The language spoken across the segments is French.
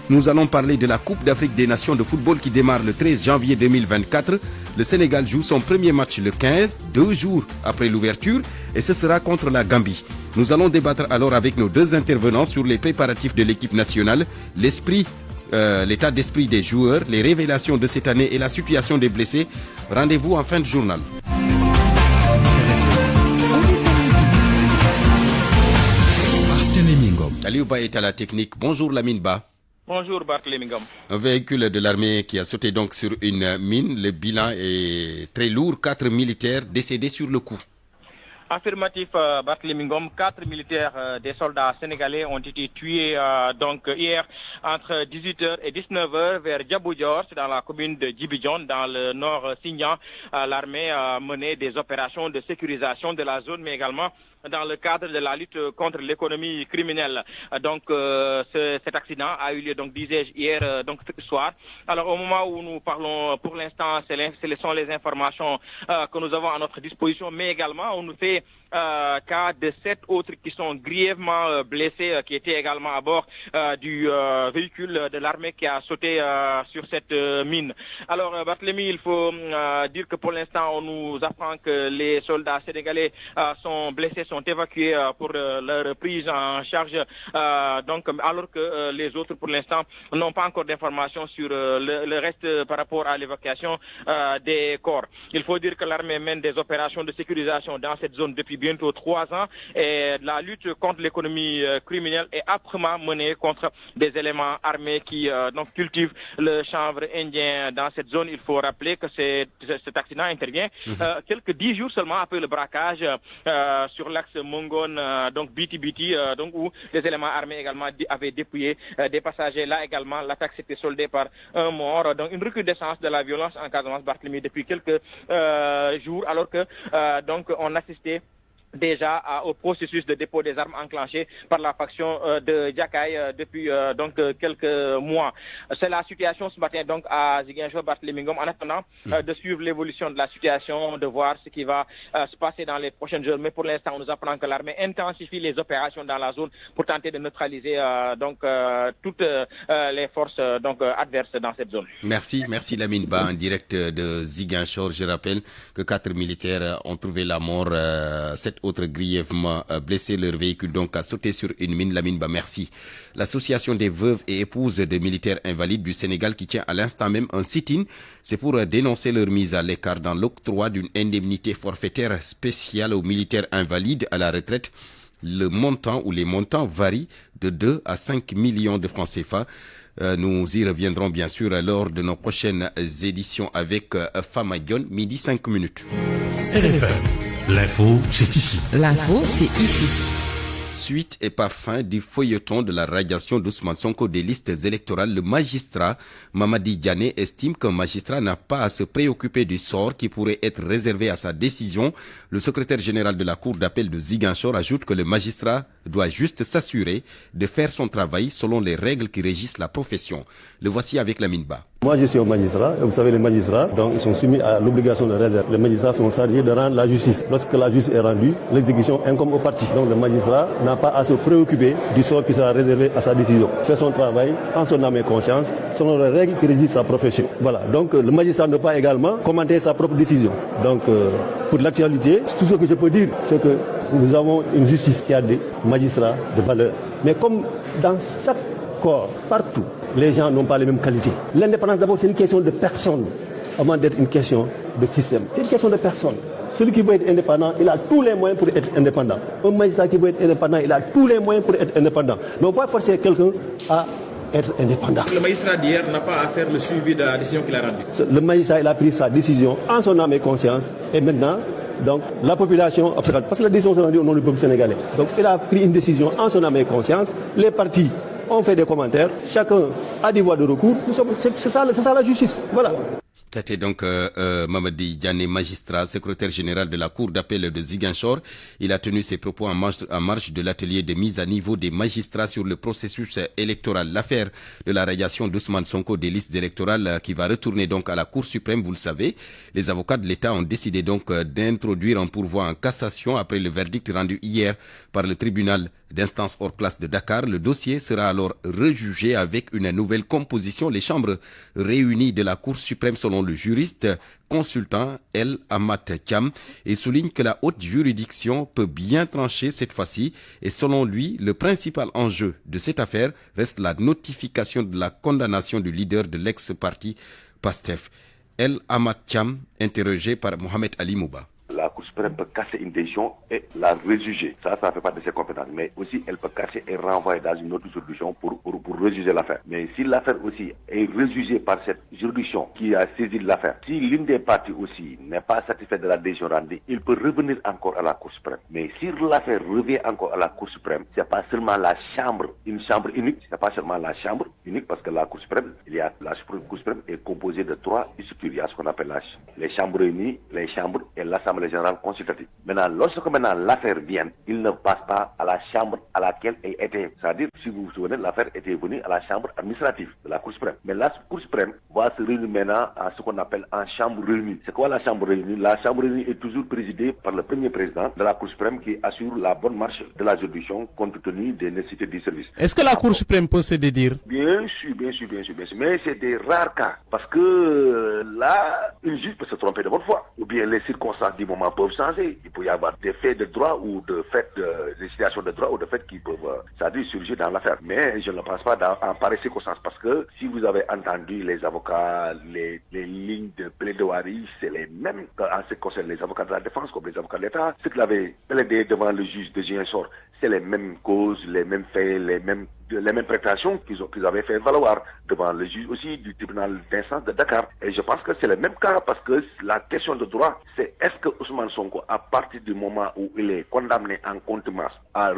Nous allons parler de la Coupe d'Afrique des Nations de football qui démarre le 13 janvier 2024. Le Sénégal joue son premier match le 15, 2 jours après l'ouverture, et ce sera contre la Gambie. Nous allons débattre alors avec nos deux intervenants sur les préparatifs de l'équipe nationale, l'état d'esprit des joueurs, les révélations de cette année et la situation des blessés. Rendez-vous en fin de journal. Aliou Ba est à la technique. Bonjour Lamine Ba. Bonjour Barthélémy Ngom. Un véhicule de l'armée qui a sauté donc sur une mine. Le bilan est très lourd. 4 militaires décédés sur le coup. Affirmatif Barthélémy Ngom, 4 militaires des soldats sénégalais ont été tués donc hier entre 18h et 19h vers Djaboudjor, c'est dans la commune de Djibidjon, dans le nord Signan. L'armée a mené des opérations de sécurisation de la zone, mais également dans le cadre de la lutte contre l'économie criminelle. Donc cet accident a eu lieu, donc disais-je, hier donc ce soir. Alors au moment où nous parlons, pour l'instant, ce sont les informations que nous avons à notre disposition, mais également on nous fait cas de 7 autres qui sont grièvement blessés, qui étaient également à bord du véhicule de l'armée qui a sauté sur cette mine. Alors Barthélémy, il faut dire que pour l'instant on nous apprend que les soldats sénégalais sont blessés, sont évacués pour leur prise en charge, donc alors que les autres pour l'instant n'ont pas encore d'informations sur le reste par rapport à l'évacuation des corps. Il faut dire que l'armée mène des opérations de sécurisation dans cette zone depuis bientôt 3 ans et la lutte contre l'économie criminelle est âprement menée contre des éléments armés qui donc cultivent le chanvre indien dans cette zone. Il faut rappeler que cet accident intervient quelques 10 jours seulement après le braquage sur l'axe Mongon, donc Biti, donc où les éléments armés également avaient dépouillé des passagers. Là également, l'attaque s'était soldée par un mort. Donc une recrudescence de la violence en Casamance, Barthélémy, depuis quelques jours, alors que donc on assistait déjà au processus de dépôt des armes enclenché par la faction de Jakaï depuis donc quelques mois. C'est la situation ce matin donc à Ziguinchor, Barthélémy Ngom, en attendant de suivre l'évolution de la situation, de voir ce qui va se passer dans les prochaines heures. Mais pour l'instant, on nous apprend que l'armée intensifie les opérations dans la zone pour tenter de neutraliser donc toutes les forces donc adverses dans cette zone. Merci Lamine Ba, en direct de Ziguinchor. Je rappelle que 4 militaires ont trouvé la mort, 7 autres grièvement blessés. Leur véhicule donc a sauté sur une mine. Lamine Ba, merci. L'association des veuves et épouses de militaires invalides du Sénégal qui tient à l'instant même un sit-in, c'est pour dénoncer leur mise à l'écart dans l'octroi d'une indemnité forfaitaire spéciale aux militaires invalides à la retraite. Le montant ou les montants varient de 2 à 5 millions de francs CFA. Nous y reviendrons bien sûr lors de nos prochaines éditions avec Fama Dione, midi 5 minutes. RFM. L'info, c'est ici. L'info, c'est ici. Suite et pas fin du feuilleton de la radiation d'Ousmane Sonko des listes électorales, le magistrat Mamadi Diané estime qu'un magistrat n'a pas à se préoccuper du sort qui pourrait être réservé à sa décision. Le secrétaire général de la Cour d'appel de Ziguinchor ajoute que le magistrat doit juste s'assurer de faire son travail selon les règles qui régissent la profession. Le voici avec Lamine Ba. Moi, je suis un magistrat, et vous savez, les magistrats, donc, ils sont soumis à l'obligation de réserve. Les magistrats sont chargés de rendre la justice. Lorsque la justice est rendue, l'exécution incombe au parti. Donc, le magistrat n'a pas à se préoccuper du sort qui sera réservé à sa décision. Faire son travail en son âme et conscience, selon les règles qui régissent sa profession. Voilà. Donc, le magistrat ne peut pas également commenter sa propre décision. Donc, pour l'actualité, tout ce que je peux dire, c'est que nous avons une justice qui a des magistrats de valeur. Mais comme dans chaque corps, partout, les gens n'ont pas les mêmes qualités. L'indépendance, d'abord, c'est une question de personne, avant d'être une question de système. C'est une question de personne. Celui qui veut être indépendant, il a tous les moyens pour être indépendant. Un magistrat qui veut être indépendant, il a tous les moyens pour être indépendant. Mais on ne peut pas forcer quelqu'un à être indépendant. Le magistrat d'hier n'a pas à faire le suivi de la décision qu'il a rendue. Le magistrat, il a pris sa décision en son âme et conscience. Et maintenant, donc, la population observe. Parce que la décision est rendue au nom du peuple sénégalais. Donc, il a pris une décision en son âme et conscience. Les partis ont fait des commentaires. Chacun a des voies de recours. C'est ça la justice. Voilà. C'était donc Mamadi Diané, magistrat, secrétaire général de la Cour d'appel de Ziguinchor. Il a tenu ses propos en marge de l'atelier de mise à niveau des magistrats sur le processus électoral. L'affaire de la radiation d'Ousmane Sonko des listes électorales qui va retourner donc à la Cour suprême, vous le savez. Les avocats de l'État ont décidé donc d'introduire un pourvoi en cassation après le verdict rendu hier par le tribunal d'instance hors classe de Dakar. Le dossier sera alors rejugé avec une nouvelle composition. Les chambres réunies de la Cour suprême, selon le juriste consultant El Amat Thiam, et souligne que la haute juridiction peut bien trancher cette fois-ci. Et selon lui, le principal enjeu de cette affaire reste la notification de la condamnation du leader de l'ex-parti PASTEF. El Amat Thiam, interrogé par Mohamed Ali Mouba. La Cour suprême peut casser une décision et la rejuger. Ça fait partie de ses compétences. Mais aussi, elle peut casser et renvoyer dans une autre juridiction pour rejuger l'affaire. Mais si l'affaire aussi est rejugée par cette juridiction qui a saisi l'affaire, si l'une des parties aussi n'est pas satisfaite de la décision rendue, il peut revenir encore à la Cour suprême. Mais si l'affaire revient encore à la Cour suprême, c'est pas seulement la chambre, une chambre unique, c'est pas seulement la chambre unique, parce que la Cour suprême, la Cour suprême est composée de 3 structures. Il y a ce qu'on appelle les chambres réunies, les chambres et l'Assemblée générale consultative. Maintenant, lorsque l'affaire vient, il ne passe pas à la chambre à laquelle elle était. C'est-à-dire, si vous vous souvenez, l'affaire était venue à la chambre administrative de la Cour suprême. Mais la Cour suprême va se réunir maintenant à ce qu'on appelle en chambre réunie. C'est quoi la chambre réunie? La chambre réunie est toujours présidée par le premier président de la Cour suprême qui assure la bonne marche de la juridiction compte tenu des nécessités du service. Est-ce que la Cour suprême peut se dédire? Bien sûr. Mais c'est des rares cas. Parce que là, une juge peut se tromper de bonne foi. Ou bien les circonstances du moment peuvent changer. Il peut y avoir des faits de droit ou des situations de droit ou de faits qui peuvent, surgir dans l'affaire. Mais je ne pense pas en pareille circonstance parce que si vous avez entendu les avocats, les lignes de plaidoirie, c'est les mêmes en ce qui concerne les avocats de la défense comme les avocats de l'État. Ceux qui l'avaient plaidé devant le juge de Ziguinchor, c'est les mêmes causes, les mêmes faits, les mêmes prétentions qu'ils avaient fait valoir devant le juge aussi du tribunal d'instance de Dakar. Et je pense que c'est le même cas parce que la question de droit, c'est est-ce que Ousmane Sonko, à partir du moment où il est condamné en contumace, à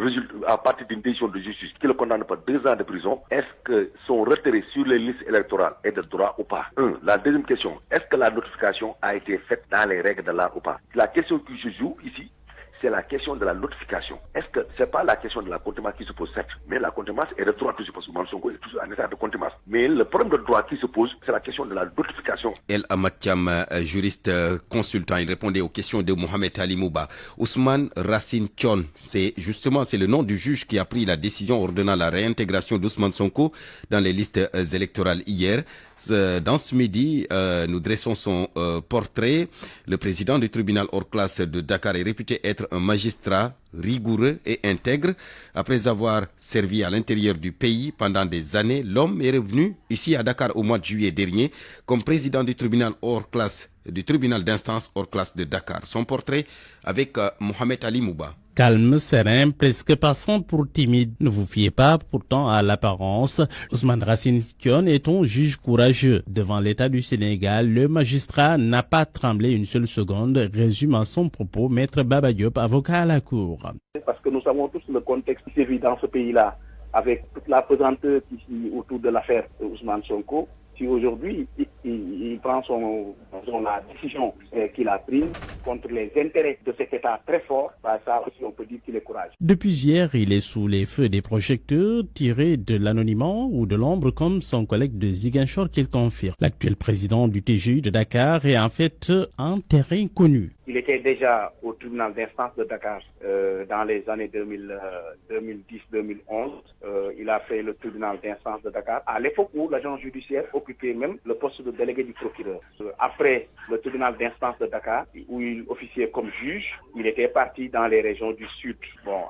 partir d'une décision de justice qui le condamne par 2 ans de prison, est-ce que son retrait sur les listes électorales est de droit ou pas? La deuxième question, est-ce que la notification a été faite dans les règles de l'art ou pas? La question qui se joue ici, c'est la question de la notification. Est-ce que c'est pas la question de la contumace qui se pose, certes, mais la contumace est de droit toujours parce que Ousmane Sonko est toujours en état de contumace. Mais le problème de droit qui se pose, c'est la question de la notification. El Amat Thiam, juriste consultant, il répondait aux questions de Mohamed Ali Mouba. Ousmane Racine Thion, c'est le nom du juge qui a pris la décision ordonnant la réintégration d'Ousmane Sonko dans les listes électorales hier. Dans ce midi, nous dressons son portrait. Le président du tribunal hors classe de Dakar est réputé être un magistrat rigoureux et intègre. Après avoir servi à l'intérieur du pays pendant des années, l'homme est revenu ici à Dakar au mois de juillet dernier comme président du tribunal hors classe, du tribunal d'instance hors classe de Dakar. Son portrait avec Mohamed Ali Mouba. Calme, serein, presque passant pour timide. Ne vous fiez pas pourtant à l'apparence. Ousmane Racine Thion est un juge courageux. Devant l'État du Sénégal, le magistrat n'a pas tremblé une seule seconde, résume en son propos Maître Baba Diop, avocat à la Cour. Parce que nous savons tous le contexte qui sévit dans ce pays-là, avec toute la pesanteur qui autour de l'affaire Ousmane Sonko. Si aujourd'hui, il prend la décision qu'il a prise contre les intérêts de cet État très fort, ça aussi on peut dire qu'il est courageux. Depuis hier, il est sous les feux des projecteurs, tiré de l'anonymat ou de l'ombre comme son collègue de Ziguinchor qu'il confirme. L'actuel président du TGI de Dakar est en fait un terrain connu. Il était déjà au tribunal d'instance de Dakar dans les années 2010-2011. Il a fait le tribunal d'instance de Dakar à l'époque où l'agent judiciaire occupait même le poste de délégué du procureur. Après le tribunal d'instance de Dakar, où il officiait comme juge, il était parti dans les régions du Sud.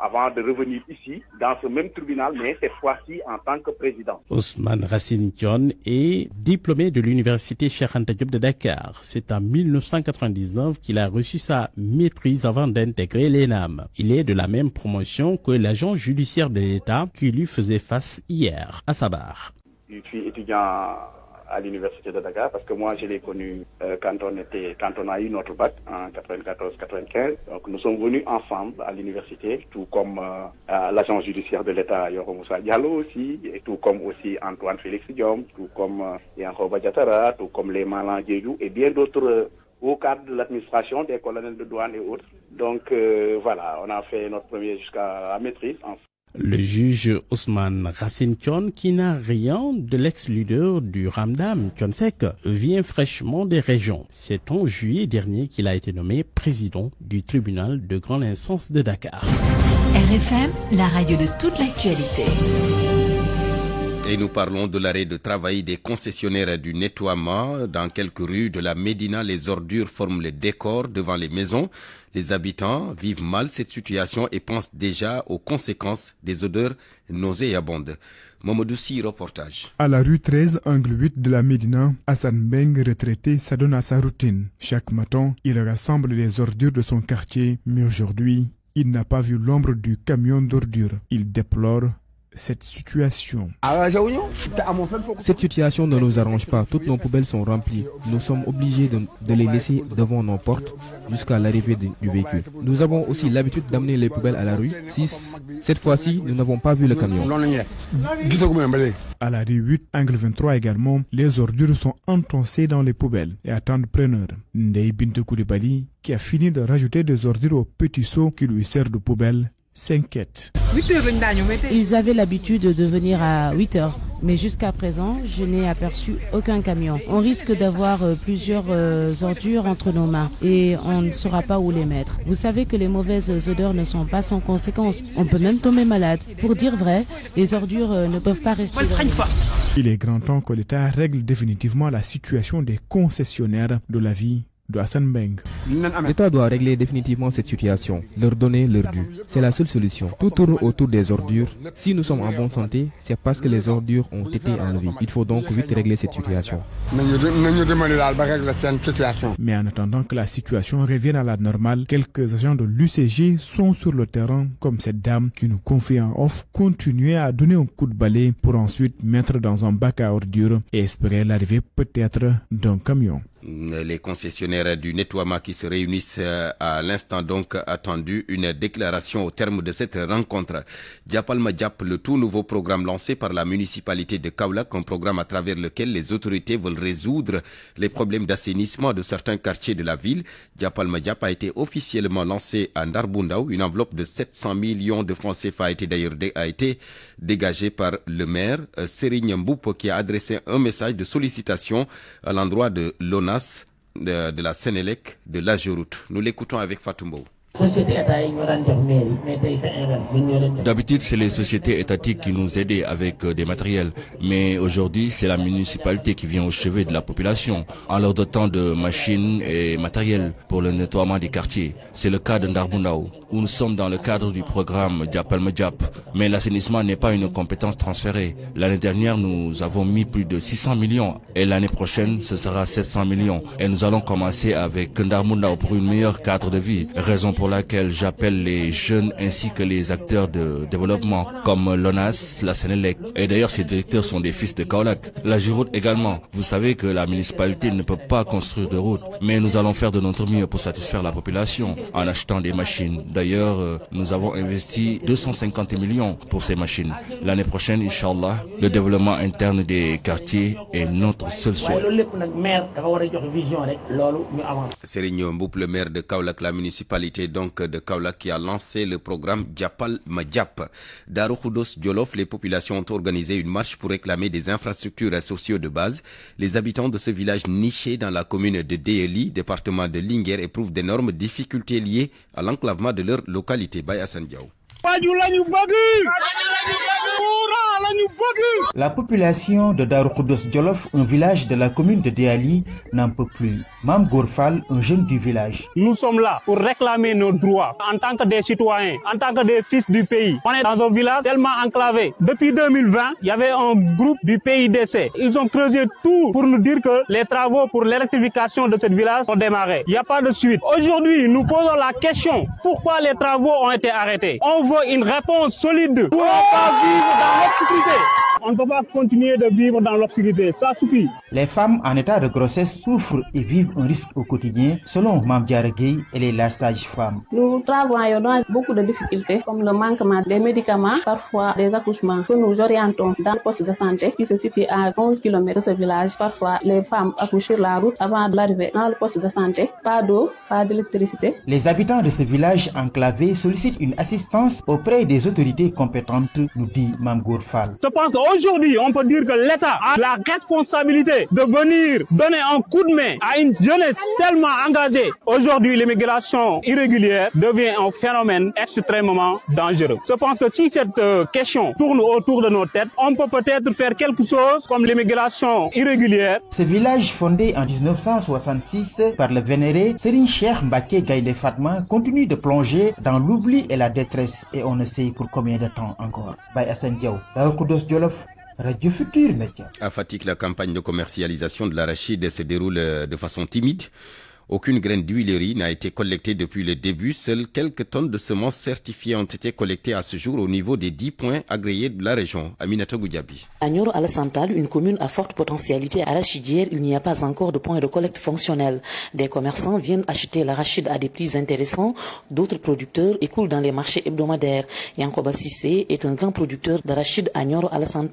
Avant de revenir ici, dans ce même tribunal, mais cette fois-ci en tant que président. Ousmane Racine Thion est diplômé de l'université Cheikh Anta Diop de Dakar. C'est en 1999 qu'il a reçu sa maîtrise avant d'intégrer l'ENAM. Il est de la même promotion que l'agent judiciaire de l'État qui lui faisait face hier à sa barre. Je suis étudiant à l'université de Dakar parce que moi je l'ai connu quand on a eu notre bac en 94-95. Donc nous sommes venus ensemble à l'université, tout comme l'agent judiciaire de l'État Yoro Moussa Diallo aussi, et tout comme aussi Antoine Félix Diom, tout comme Yankhoba Diattara, tout comme les Malan Diédhiou et bien d'autres au cadre de l'administration, des colonels de douane et autres. Donc voilà, on a fait notre premier jusqu'à la maîtrise ensemble. Le juge Ousmane Racine Thion, qui n'a rien de l'ex-leader du Ramdam, Thione Seck, vient fraîchement des régions. C'est en juillet dernier qu'il a été nommé président du tribunal de grande instance de Dakar. RFM, la radio de toute l'actualité. Et nous parlons de l'arrêt de travail des concessionnaires du nettoiement. Dans quelques rues de la Médina, les ordures forment le décor devant les maisons. Les habitants vivent mal cette situation et pensent déjà aux conséquences des odeurs nauséabondes. Mamadou Sy, reportage. À la rue 13, angle 8 de la Médina, Hassan Beng, retraité, s'adonne à sa routine. Chaque matin, il rassemble les ordures de son quartier, mais aujourd'hui, il n'a pas vu l'ombre du camion d'ordures. Il déplore cette situation. Cette situation ne nous arrange pas. Toutes nos poubelles sont remplies. Nous sommes obligés de les laisser devant nos portes jusqu'à l'arrivée du véhicule. Nous avons aussi l'habitude d'amener les poubelles à la rue. Cette fois-ci, nous n'avons pas vu le camion. À la rue 8, angle 23 également, les ordures sont enfoncées dans les poubelles et attendent preneur. Ndeye Binte Koulibaly, qui a fini de rajouter des ordures au petit seau qui lui sert de poubelle, s'inquiète. Ils avaient l'habitude de venir à 8 heures, mais jusqu'à présent, je n'ai aperçu aucun camion. On risque d'avoir plusieurs ordures entre nos mains et on ne saura pas où les mettre. Vous savez que les mauvaises odeurs ne sont pas sans conséquences. On peut même tomber malade. Pour dire vrai, les ordures ne peuvent pas rester dans les... Il est grand temps que l'État règle définitivement la situation des concessionnaires de la vie de Hassan Beng. L'État doit régler définitivement cette situation, leur donner leur dû. C'est la seule solution. Tout tourne autour des ordures. Si nous sommes en bonne santé, c'est parce que les ordures ont été enlevées. Il faut donc vite régler cette situation. Mais en attendant que la situation revienne à la normale, quelques agents de l'UCG sont sur le terrain, comme cette dame qui nous confie en off, continuer à donner un coup de balai pour ensuite mettre dans un bac à ordures et espérer l'arrivée peut-être d'un camion. Les concessionnaires du nettoiement qui se réunissent à l'instant donc attendu une déclaration au terme de cette rencontre. Djapal Madiap, le tout nouveau programme lancé par la municipalité de Kaolack, un programme à travers lequel les autorités veulent résoudre les problèmes d'assainissement de certains quartiers de la ville. Djapal Madiap a été officiellement lancé à Ndarbundaou. Une enveloppe de 700 millions de francs CFA a été dégagée par le maire Serigne Mboup, qui a adressé un message de sollicitation à l'endroit de l'ONAS, de la Sénélec, de l'Ageroute. Nous l'écoutons avec Fatoumbo. D'habitude, c'est les sociétés étatiques qui nous aidaient avec des matériels. Mais aujourd'hui, c'est la municipalité qui vient au chevet de la population en leur dotant de machines et matériel pour le nettoiement des quartiers. C'est le cas de Ndarbundaou, où nous sommes dans le cadre du programme Djapal Madiap. Mais l'assainissement n'est pas une compétence transférée. L'année dernière, nous avons mis plus de 600 millions et l'année prochaine, ce sera 700 millions. Et nous allons commencer avec Ndarbundaou pour une meilleure cadre de vie. Raison pour laquelle j'appelle les jeunes ainsi que les acteurs de développement comme l'ONAS, la Sénélec. Et d'ailleurs, ces directeurs sont des fils de Kaolack. La Giroute également. Vous savez que la municipalité ne peut pas construire de route, mais nous allons faire de notre mieux pour satisfaire la population en achetant des machines. D'ailleurs, nous avons investi 250 millions pour ces machines. L'année prochaine, Inch'Allah, le développement interne des quartiers est notre seul souhait. Serigne Mboup, le maire de Kaolack, la municipalité donc de Kaolack qui a lancé le programme Djapal Madiap. Darou Khoudoss Djolof, les populations ont organisé une marche pour réclamer des infrastructures sociaux de base. Les habitants de ce village niché dans la commune de Déeli, département de Linguère, éprouvent d'énormes difficultés liées à l'enclavement de leur localité. Baye Assane Diaw. La population de Darou Khoudoss Djolof, un village de la commune de Déali, n'en peut plus. Mam Gourfal, un jeune du village. Nous sommes là pour réclamer nos droits en tant que des citoyens, en tant que des fils du pays. On est dans un village tellement enclavé. Depuis 2020, il y avait un groupe du PIDC. Ils ont creusé tout pour nous dire que les travaux pour l'électrification de ce village sont démarrés. Il n'y a pas de suite. Aujourd'hui, nous posons la question, pourquoi les travaux ont été arrêtés? On veut une réponse solide pour ne pas vivre dans l'obscurité. On ne peut pas continuer de vivre dans l'obscurité, ça suffit. Les femmes en état de grossesse souffrent et vivent un risque au quotidien, selon Mme Diaragui, elle est la sage-femme. Nous travaillons dans beaucoup de difficultés, comme le manquement des médicaments, parfois des accouchements que nous orientons dans le poste de santé qui se situe à 11 km de ce village. Parfois, les femmes accouchent sur la route avant d'arriver dans le poste de santé. Pas d'eau, pas d'électricité. Les habitants de ce village enclavé sollicitent une assistance auprès des autorités compétentes, nous dit Mme Gourfal. Je pense Aujourd'hui, on peut dire que l'État a la responsabilité de venir donner un coup de main à une jeunesse tellement engagée. Aujourd'hui, l'immigration irrégulière devient un phénomène extrêmement dangereux. Je pense que si cette question tourne autour de nos têtes, on peut peut-être faire quelque chose comme l'immigration irrégulière. Ce village fondé en 1966 par le vénéré Serigne Cheikh Mbacké Gaïndé Fatma continue de plonger dans l'oubli et la détresse, et on ne sait pour combien de temps encore. Baye Assane Diaw, Darou Khoudoss Jolof, Radio Futur Média. À Fatick, la campagne de commercialisation de l'arachide se déroule de façon timide. Aucune graine d'huilerie n'a été collectée depuis le début. Seules quelques tonnes de semences certifiées ont été collectées à ce jour au niveau des 10 points agréés de la région. Aminata Goudiaby. À Nioro-Alassane, une commune à forte potentialité arachidière, il n'y a pas encore de point de collecte fonctionnel. Des commerçants viennent acheter l'arachide à des prix intéressants. D'autres producteurs écoulent dans les marchés hebdomadaires. Yankoba Sissé est un grand producteur d'arachide à Nioro-Alassane.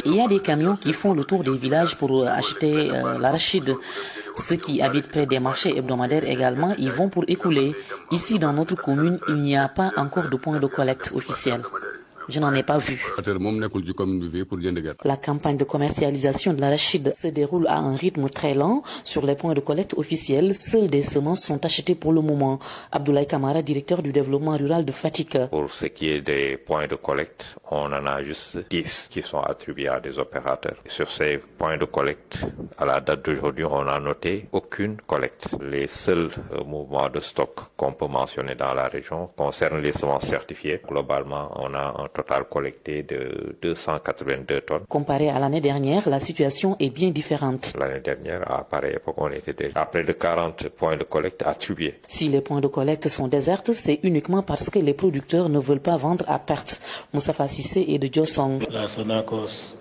Il y a des camions qui font le tour des villages pour acheter l'arachide. Ceux qui habitent près des marchés hebdomadaires également y vont pour écouler. Ici, dans notre commune, il n'y a pas encore de point de collecte officiel. Je n'en ai pas vu. La campagne de commercialisation de l'arachide se déroule à un rythme très lent. Sur les points de collecte officiels, seules des semences sont achetées pour le moment. Abdoulaye Kamara, directeur du développement rural de Fatick. Pour ce qui est des points de collecte, on en a juste 10 qui sont attribués à des opérateurs. Sur ces points de collecte, à la date d'aujourd'hui, on n'a noté aucune collecte. Les seuls mouvements de stock qu'on peut mentionner dans la région concernent les semences certifiées. Globalement, on a un total collecté de 282 tonnes. Comparé à l'année dernière, la situation est bien différente. L'année dernière, à pareille époque, on était déjà à près de 40 points de collecte attribués. Si les points de collecte sont déserts, c'est uniquement parce que les producteurs ne veulent pas vendre à perte. Moustapha Sissé est de Diossong. La Sonacos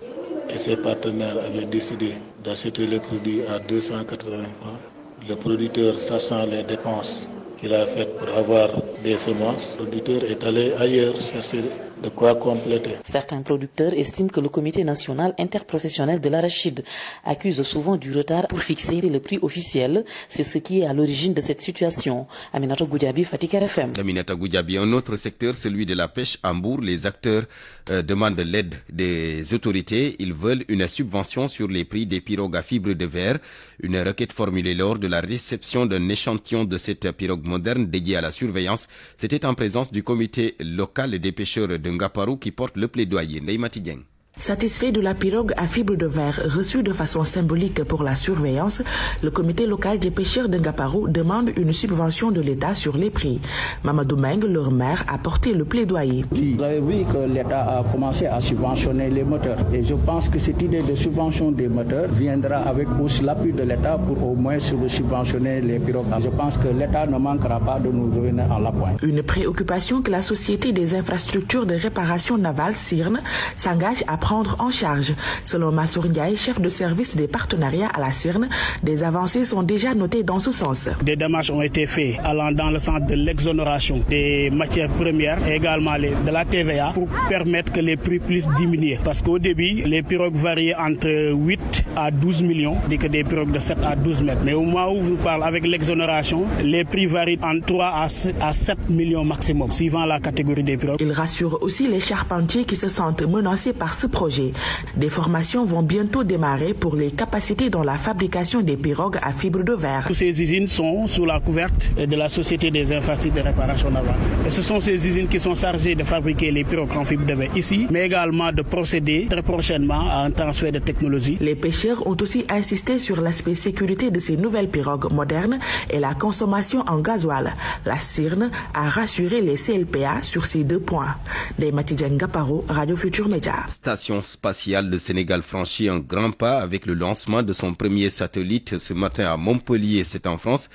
et ses partenaires avaient décidé d'acheter le produit à 280 francs. Le producteur, sachant les dépenses qu'il a faites pour avoir des semences, le producteur est allé ailleurs chercher de quoi compléter. Certains producteurs estiment que le comité national interprofessionnel de l'arachide accuse souvent du retard pour fixer le prix officiel. C'est ce qui est à l'origine de cette situation. Aminata Goudiaby, Fatick RFM. Aminata Goudiaby, un autre secteur, celui de la pêche à Mbour. Les acteurs demandent l'aide des autorités. Ils veulent une subvention sur les prix des pirogues à fibres de verre. Une requête formulée lors de la réception d'un échantillon de cette pirogue moderne dédiée à la surveillance. C'était en présence du comité local des pêcheurs de Ngaparou qui porte le plaidoyer. Neymati Dieng. Satisfait de la pirogue à fibre de verre reçue de façon symbolique pour la surveillance, le comité local des pêcheurs de Ngaparou demande une subvention de l'État sur les prix. Mamadou Meng, leur maire, a porté le plaidoyer. Vous avez vu que l'État a commencé à subventionner les moteurs. Et je pense que cette idée de subvention des moteurs viendra avec aussi l'appui de l'État pour au moins subventionner les pirogues. Je pense que l'État ne manquera pas de nous revenir en l'appoint. Une préoccupation que la Société des infrastructures de réparation navale CIRN s'engage à prendre en charge. Selon Massour Ndiaye, chef de service des partenariats à la CIRN, des avancées sont déjà notées dans ce sens. Des démarches ont été faites allant dans le sens de l'exonération des matières premières et également de la TVA pour permettre que les prix puissent diminuer. Parce qu'au début, les pirogues variaient entre 8 à 12 millions, et que des pirogues de 7 à 12 mètres. Mais au moment où vous parlez avec l'exonération, les prix varient entre 3 à 7 millions maximum, suivant la catégorie des pirogues. Il rassure aussi les charpentiers qui se sentent menacés par ce projet. Des formations vont bientôt démarrer pour les capacités dans la fabrication des pirogues à fibre de verre. Toutes ces usines sont sous la couverte de la Société des infrastructures de réparation navale. Et ce sont ces usines qui sont chargées de fabriquer les pirogues en fibre de verre ici, mais également de procéder très prochainement à un transfert de technologie. Les pêcheurs ont aussi insisté sur l'aspect sécurité de ces nouvelles pirogues modernes et la consommation en gasoil. La CIRN a rassuré les CLPA sur ces deux points. Neymati Dieng, Ngaparou, Radio Futur Média. Station spatiale, le Sénégal franchit un grand pas avec le lancement de son premier satellite ce matin à Montpellier, c'est en France.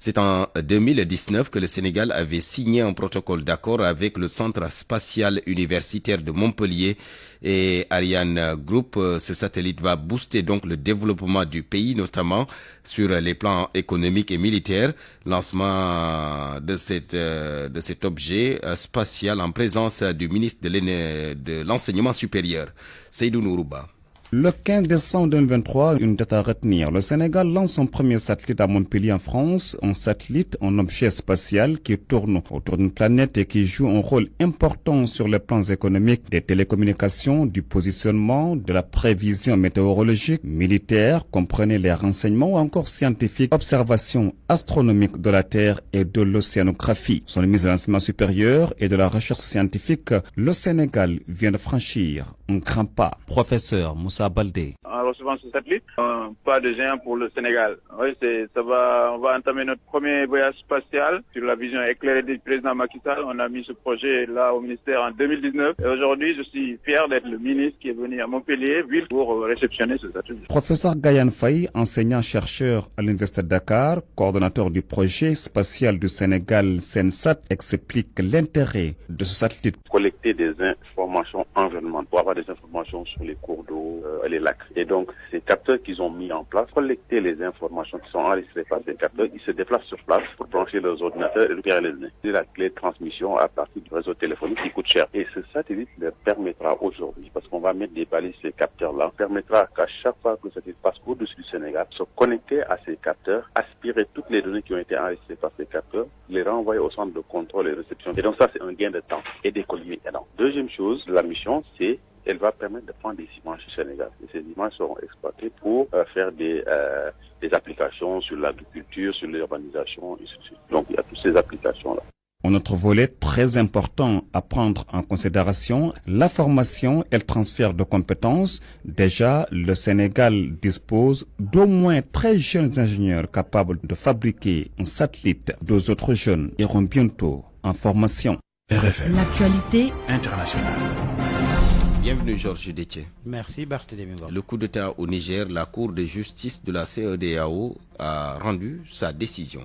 C'est en 2019 que le Sénégal avait signé un protocole d'accord avec le Centre spatial universitaire de Montpellier et Ariane Group. Ce satellite va booster donc le développement du pays, notamment sur les plans économiques et militaires. Lancement de cet objet spatial en présence du ministre de l'Enseignement supérieur, Seydou Nourouba. Le 15 décembre 2023, une date à retenir. Le Sénégal lance son premier satellite à Montpellier en France. Un satellite, un objet spatial qui tourne autour d'une planète et qui joue un rôle important sur les plans économiques, des télécommunications, du positionnement, de la prévision météorologique, militaire, comprenez les renseignements ou encore scientifiques, observations astronomiques de la Terre et de l'océanographie. Sur les mises de l'enseignement supérieur et de la recherche scientifique, le Sénégal vient de franchir un grand pas. Professeur Moussa Baldé. En recevant ce satellite, un pas de géant pour le Sénégal. Oui, on va entamer notre premier voyage spatial sur la vision éclairée du président Macky Sall. On a mis ce projet là au ministère en 2019. Et aujourd'hui, je suis fier d'être le ministre qui est venu à Montpellier, ville, pour réceptionner ce satellite. Professeur Gayan Faye, enseignant-chercheur à l'Université de Dakar, coordonnateur du projet spatial du Sénégal SENSAT, explique l'intérêt de ce satellite. Collecter des informations environnementales pour avoir des informations sur les cours d'eau et les lacs. Et donc, ces capteurs qu'ils ont mis en place, collecter les informations qui sont enregistrées par ces capteurs, ils se déplacent sur place pour brancher leurs ordinateurs et récupérer les données. C'est la clé de transmission à partir du réseau téléphonique qui coûte cher. Et ce satellite leur permettra aujourd'hui, parce qu'on va mettre des balises ces capteurs-là, permettra qu'à chaque fois que le satellite passe au-dessus du Sénégal, se connecter à ces capteurs, aspirer toutes les données qui ont été enregistrées par ces capteurs, les renvoyer au centre de contrôle et réception. Et donc ça, c'est un gain de temps et d'économie énorme. Deuxième chose, la mission, c'est elle va permettre de prendre des images du Sénégal. Et ces images seront exploitées pour faire des applications sur l'agriculture, sur l'urbanisation, et ainsi de suite. Donc il y a toutes ces applications-là. Un autre volet très important à prendre en considération, la formation et le transfert de compétences. Déjà, le Sénégal dispose d'au moins 13 jeunes ingénieurs capables de fabriquer un satellite. Deux autres jeunes iront bientôt en formation. RFM. L'actualité internationale. Bienvenue Georges Détier. Merci Barthélémy. Le coup d'État au Niger, la Cour de justice de la CEDEAO a rendu sa décision.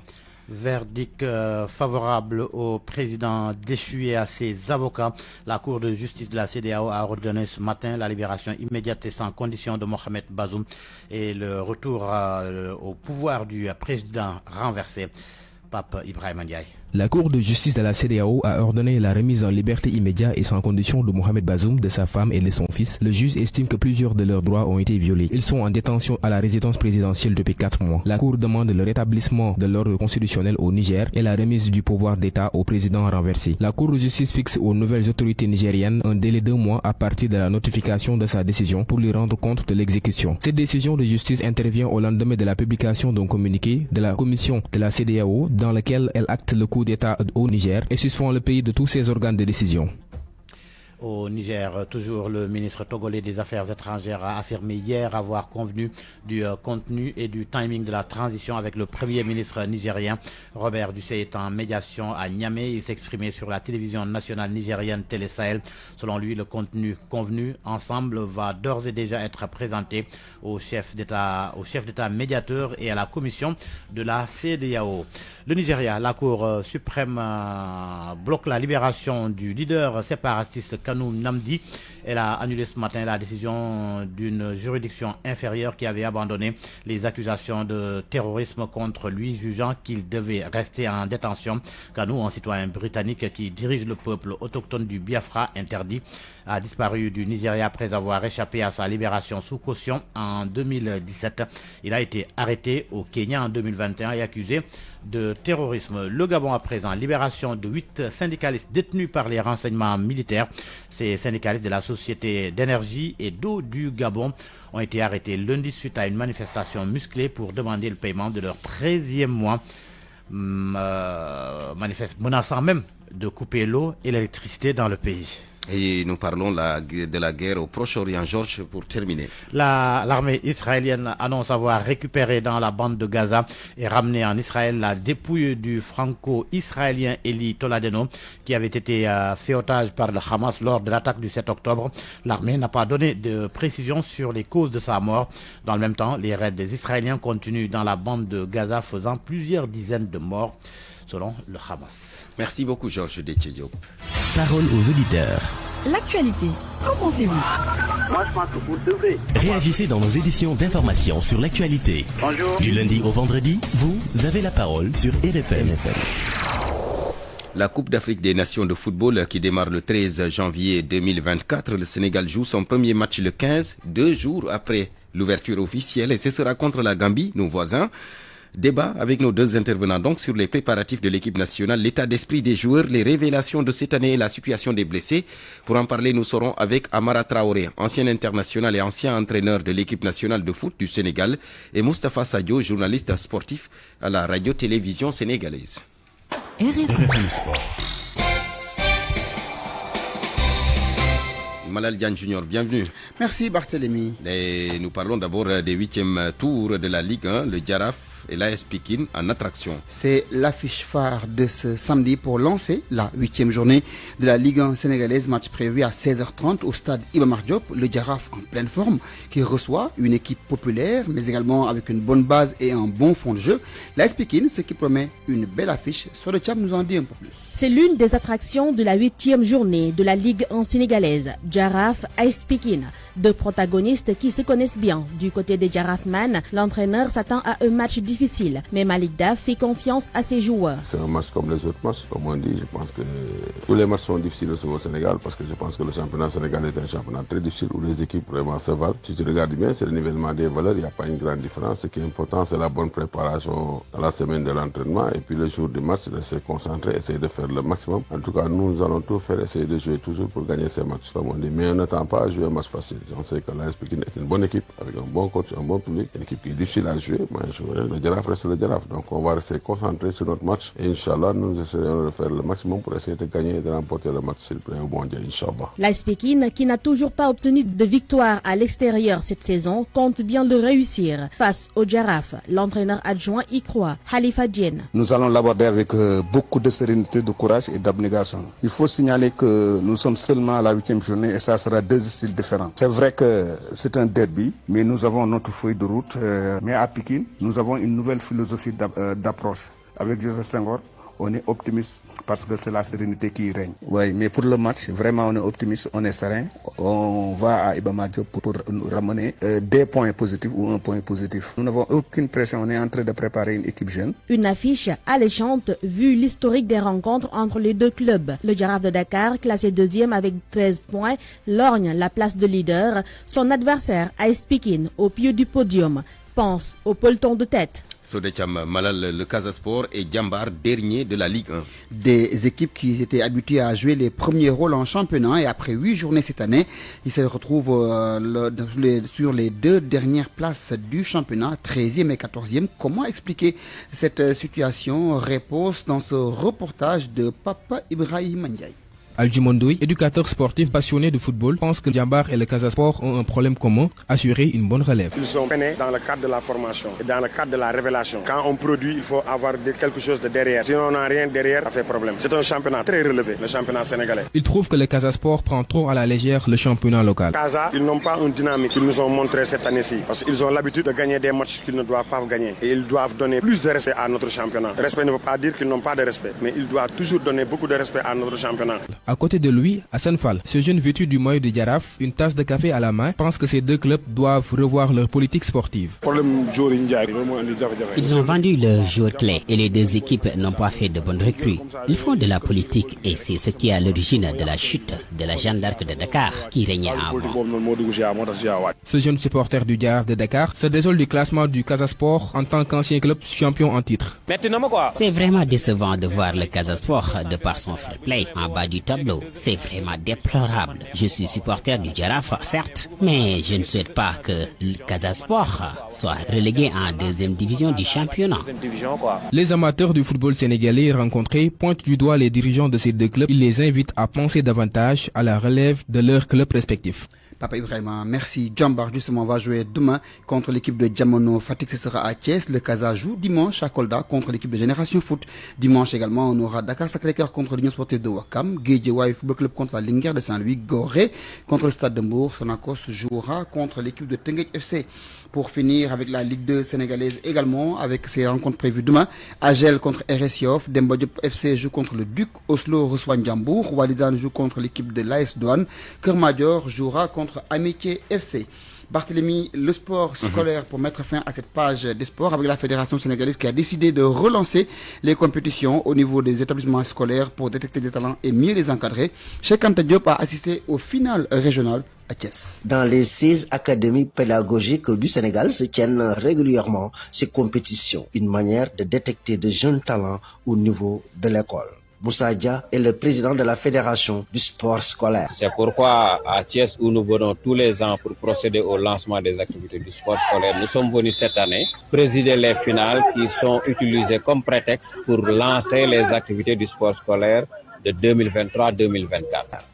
Verdict favorable au président déchu et à ses avocats. La Cour de justice de la CEDEAO a ordonné ce matin la libération immédiate et sans condition de Mohamed Bazoum et le retour au pouvoir du président renversé, Pape Ibrahima Ndiaye. La Cour de justice de la CEDEAO a ordonné la remise en liberté immédiate et sans condition de Mohamed Bazoum, de sa femme et de son fils. Le juge estime que plusieurs de leurs droits ont été violés. Ils sont en détention à la résidence présidentielle depuis 4 mois. La Cour demande le rétablissement de l'ordre constitutionnel au Niger et la remise du pouvoir d'État au président renversé. La Cour de justice fixe aux nouvelles autorités nigériennes un délai de 2 mois à partir de la notification de sa décision pour lui rendre compte de l'exécution. Cette décision de justice intervient au lendemain de la publication d'un communiqué de la commission de la CEDEAO dans lequel elle acte le coup d'État au Niger et suspend le pays de tous ses organes de décision. Au Niger, toujours le ministre togolais des Affaires étrangères a affirmé hier avoir convenu du contenu et du timing de la transition avec le premier ministre nigérien. Robert Dussey est en médiation à Niamey. Il s'exprimait sur la télévision nationale nigérienne Télé Sahel. Selon lui, le contenu convenu ensemble va d'ores et déjà être présenté au chef d'État médiateur et à la commission de la CEDEAO. Le Nigeria, la Cour suprême bloque la libération du leader séparatiste Kanu Namdi. Elle a annulé ce matin la décision d'une juridiction inférieure qui avait abandonné les accusations de terrorisme contre lui, jugeant qu'il devait rester en détention. Kanu, un citoyen britannique qui dirige le peuple autochtone du Biafra interdit, a disparu du Nigeria après avoir échappé à sa libération sous caution en 2017. Il a été arrêté au Kenya en 2021 et accusé de terrorisme. Le Gabon à présent, libération de 8 syndicalistes détenus par les renseignements militaires. Ces syndicalistes de la Société d'énergie et d'eau du Gabon ont été arrêtés lundi suite à une manifestation musclée pour demander le paiement de leur 13e mois, menaçant même de couper l'eau et l'électricité dans le pays. Et nous parlons de la guerre au Proche-Orient. Georges, pour terminer. L'armée israélienne annonce avoir récupéré dans la bande de Gaza et ramené en Israël la dépouille du franco-israélien Eli Toledano qui avait été fait otage par le Hamas lors de l'attaque du 7 octobre. L'armée n'a pas donné de précision sur les causes de sa mort. Dans le même temps, les raids des Israéliens continuent dans la bande de Gaza, faisant plusieurs dizaines de morts selon le Hamas. Merci beaucoup Georges Détié Diop. Parole aux auditeurs. L'actualité, qu'en pensez-vous? Moi je pense que vous devez. Réagissez dans nos éditions d'information sur l'actualité. Bonjour. Du lundi au vendredi, vous avez la parole sur RFM. La Coupe d'Afrique des Nations de football qui démarre le 13 janvier 2024. Le Sénégal joue son premier match le 15, 2 jours après l'ouverture officielle, et ce sera contre la Gambie, nos voisins. Débat avec nos deux intervenants donc sur les préparatifs de l'équipe nationale, l'état d'esprit des joueurs, les révélations de cette année et la situation des blessés. Pour en parler, nous serons avec Amara Traoré, ancien international et ancien entraîneur de l'équipe nationale de foot du Sénégal, et Moustapha Sadio, journaliste sportif à la radio-télévision sénégalaise. RFM Sport. Malal Diagne Junior, bienvenue. Merci Barthélémy. Et nous parlons d'abord des 8e tours de la Ligue 1, le Jaraaf et l'AS Pikine en attraction. C'est l'affiche phare de ce samedi pour lancer la 8e journée de la Ligue 1 sénégalaise, match prévu à 16h30 au stade Iba Mar Diop. Le Jaraaf en pleine forme qui reçoit une équipe populaire mais également avec une bonne base et un bon fond de jeu. L'AS Pikine, ce qui promet une belle affiche. Sur Cham nous en dit un peu plus. C'est l'une des attractions de la 8e journée de la Ligue 1 sénégalaise. Jaraaf, AS Pikine, deux protagonistes qui se connaissent bien. Du côté des Jaraafman, l'entraîneur s'attend à un match difficile, mais Malick Daf fait confiance à ses joueurs. C'est un match comme les autres matchs, comme on dit. Je pense que tous les matchs sont difficiles au Sénégal parce que je pense que le championnat sénégalais est un championnat très difficile où les équipes vraiment se valent. Si tu regardes bien, c'est le nivellement des valeurs, il n'y a pas une grande différence. Ce qui est important, c'est la bonne préparation à la semaine de l'entraînement et puis le jour du match, rester concentré, essayer de faire le maximum. En tout cas, nous allons tout faire, essayer de jouer toujours pour gagner ces matchs. Comme on dit. Mais on n'attend pas à jouer un match facile. On sait que l'AS Pikine est une bonne équipe avec un bon coach, un bon public, une équipe qui est difficile à jouer. Mais le Jaraaf reste le Jaraaf. Donc on va rester concentré sur notre match et Inch'Allah, nous essayerons de faire le maximum pour essayer de gagner et de remporter le match s'il plaît au bon Dieu, Inch'Allah. L'AS Pikine, qui n'a toujours pas obtenu de victoire à l'extérieur cette saison, compte bien le réussir. Face au Jaraaf, l'entraîneur adjoint y croit, Khalifa Diène. Nous allons l'aborder avec beaucoup de sérénité, de courage et d'abnégation. Il faut signaler que nous sommes seulement à la 8e journée et ça sera deux styles différents. C'est vrai que c'est un derby, mais nous avons notre feuille de route. Mais à Pikine, nous avons une nouvelle philosophie d'approche. Avec Joseph Senghor, on est optimiste parce que c'est la sérénité qui règne. Oui, mais pour le match, vraiment on est optimiste, on est serein. On va à Iba Mar Diop pour nous ramener des points positifs ou un point positif. Nous n'avons aucune pression, on est en train de préparer une équipe jeune. Une affiche alléchante vu l'historique des rencontres entre les deux clubs. Le Jaraaf de Dakar, classé 2e avec 13 points, lorgne la place de leader. Son adversaire, AS Pikine, au pied du podium, pense au peloton de tête. Sodecham Malal, le Casa Sport et Djambar, dernier de la Ligue 1. Des équipes qui étaient habituées à jouer les premiers rôles en championnat et après 8 journées cette année, ils se retrouvent sur les deux dernières places du championnat, 13e et 14e. Comment expliquer cette situation? Réponse dans ce reportage de Papa Ibrahim Ndiaye. Aljimondoui, éducateur sportif passionné de football, pense que Djambar et le Casa Sport ont un problème commun, assurer une bonne relève. Ils sont peinés dans le cadre de la formation et dans le cadre de la révélation. Quand on produit, il faut avoir quelque chose de derrière. Si on n'a rien derrière, ça fait problème. C'est un championnat très relevé, le championnat sénégalais. Il trouve que le Casa Sport prend trop à la légère le championnat local. Casa, ils n'ont pas une dynamique qu'ils nous ont montré cette année-ci. Parce qu'ils ont l'habitude de gagner des matchs qu'ils ne doivent pas gagner. Et ils doivent donner plus de respect à notre championnat. Respect ne veut pas dire qu'ils n'ont pas de respect, mais ils doivent toujours donner beaucoup de respect à notre championnat. À côté de lui, Hassan Fall, ce jeune vêtu du maillot de Jaraaf, une tasse de café à la main, pense que ces deux clubs doivent revoir leur politique sportive. Ils ont vendu leurs joueurs clés et les deux équipes n'ont pas fait de bonnes recrues. Ils font de la politique et c'est ce qui est à l'origine de la chute de la Jeanne d'Arc de Dakar qui régnait avant. Ce jeune supporter du Jaraaf de Dakar se désole du classement du Casa Sport en tant qu'ancien club champion en titre. C'est vraiment décevant de voir le Casa Sport de par son fair play en bas du tableau. C'est vraiment déplorable. Je suis supporter du Jaraaf, certes, mais je ne souhaite pas que le Casa Sport soit relégué en deuxième division du championnat. Les amateurs du football sénégalais rencontrés pointent du doigt les dirigeants de ces deux clubs. Ils les invitent à penser davantage à la relève de leurs clubs respectifs. Papa Ibrahima, merci. Djambar, justement, va jouer demain contre l'équipe de Djamono Fatick. Ce sera à Thiès. Le Casa joue dimanche à Kolda contre l'équipe de Génération Foot. Dimanche également, on aura Dakar Sacré-Cœur contre l'Union Sportive de Ouakam. Guédiawaye Football Club contre la Linguère de Saint-Louis. Gorée contre le Stade de Mbour. Sonacos jouera contre l'équipe de Teungueth FC. Pour finir avec la Ligue 2 sénégalaise également, avec ses rencontres prévues demain. Agel contre RS Yoff. Demba Diop FC joue contre le Duc. Oslo reçoit Ndiambour. Walidane joue contre l'équipe de l'AS Douane. Keur Madior jouera contre Amitié FC. Barthélémy, le sport scolaire pour mettre fin à cette page des sports avec la Fédération sénégalaise qui a décidé de relancer les compétitions au niveau des établissements scolaires pour détecter des talents et mieux les encadrer. Cheikh Anta Diop a assisté au final régional à Thiès. Dans les 16 académies pédagogiques du Sénégal se tiennent régulièrement ces compétitions, une manière de détecter de jeunes talents au niveau de l'école. Moussa Dia est le président de la Fédération du sport scolaire. C'est pourquoi à Thiès, où nous venons tous les ans pour procéder au lancement des activités du sport scolaire, nous sommes venus cette année présider les finales qui sont utilisées comme prétexte pour lancer les activités du sport scolaire de 2023-2024.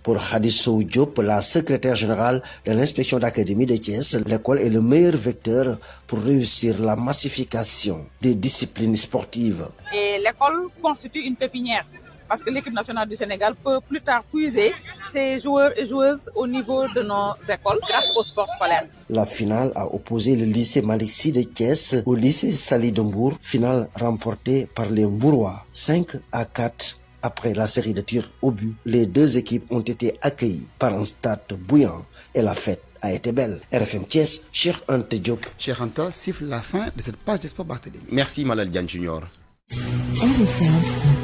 Pour Hadissou Diop, la secrétaire générale de l'inspection d'académie de Thiès, l'école est le meilleur vecteur pour réussir la massification des disciplines sportives. Et l'école constitue une pépinière parce que l'équipe nationale du Sénégal peut plus tard puiser ses joueurs et joueuses au niveau de nos écoles grâce au sport scolaire. La finale a opposé le lycée Malick Sy de Thiès au lycée Sali de Mbour, finale remportée par les Mbourois 5-4. Après la série de tirs au but, les deux équipes ont été accueillies par un stade bouillant et la fête a été belle. RFM Thiès, Cheikh Anta Diop. Cheikh Anta siffle la fin de cette page des sports Barthélémy. Merci Malal Diane Junior. RFM,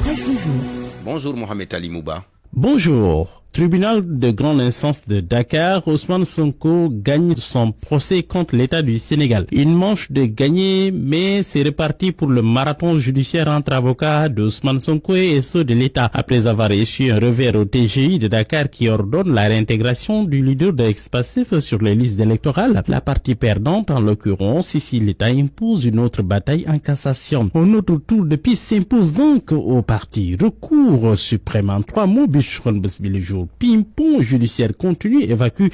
presse du jour. Bonjour Mohamed Ali Mouba. Bonjour. Tribunal de grande instance de Dakar, Ousmane Sonko gagne son procès contre l'État du Sénégal. Une manche de gagné, mais c'est reparti pour le marathon judiciaire entre avocats d'Ousmane Sonko et ceux de l'État. Après avoir reçu un revers au TGI de Dakar qui ordonne la réintégration du leader de ex-Pastef sur les listes électorales, la partie perdante, en l'occurrence, ici l'État impose une autre bataille en cassation. Un autre tour de piste s'impose donc au parti. Recours suprême en 3 mots, Bichron Besbile jour. Ping-pong judiciaire continue, évacue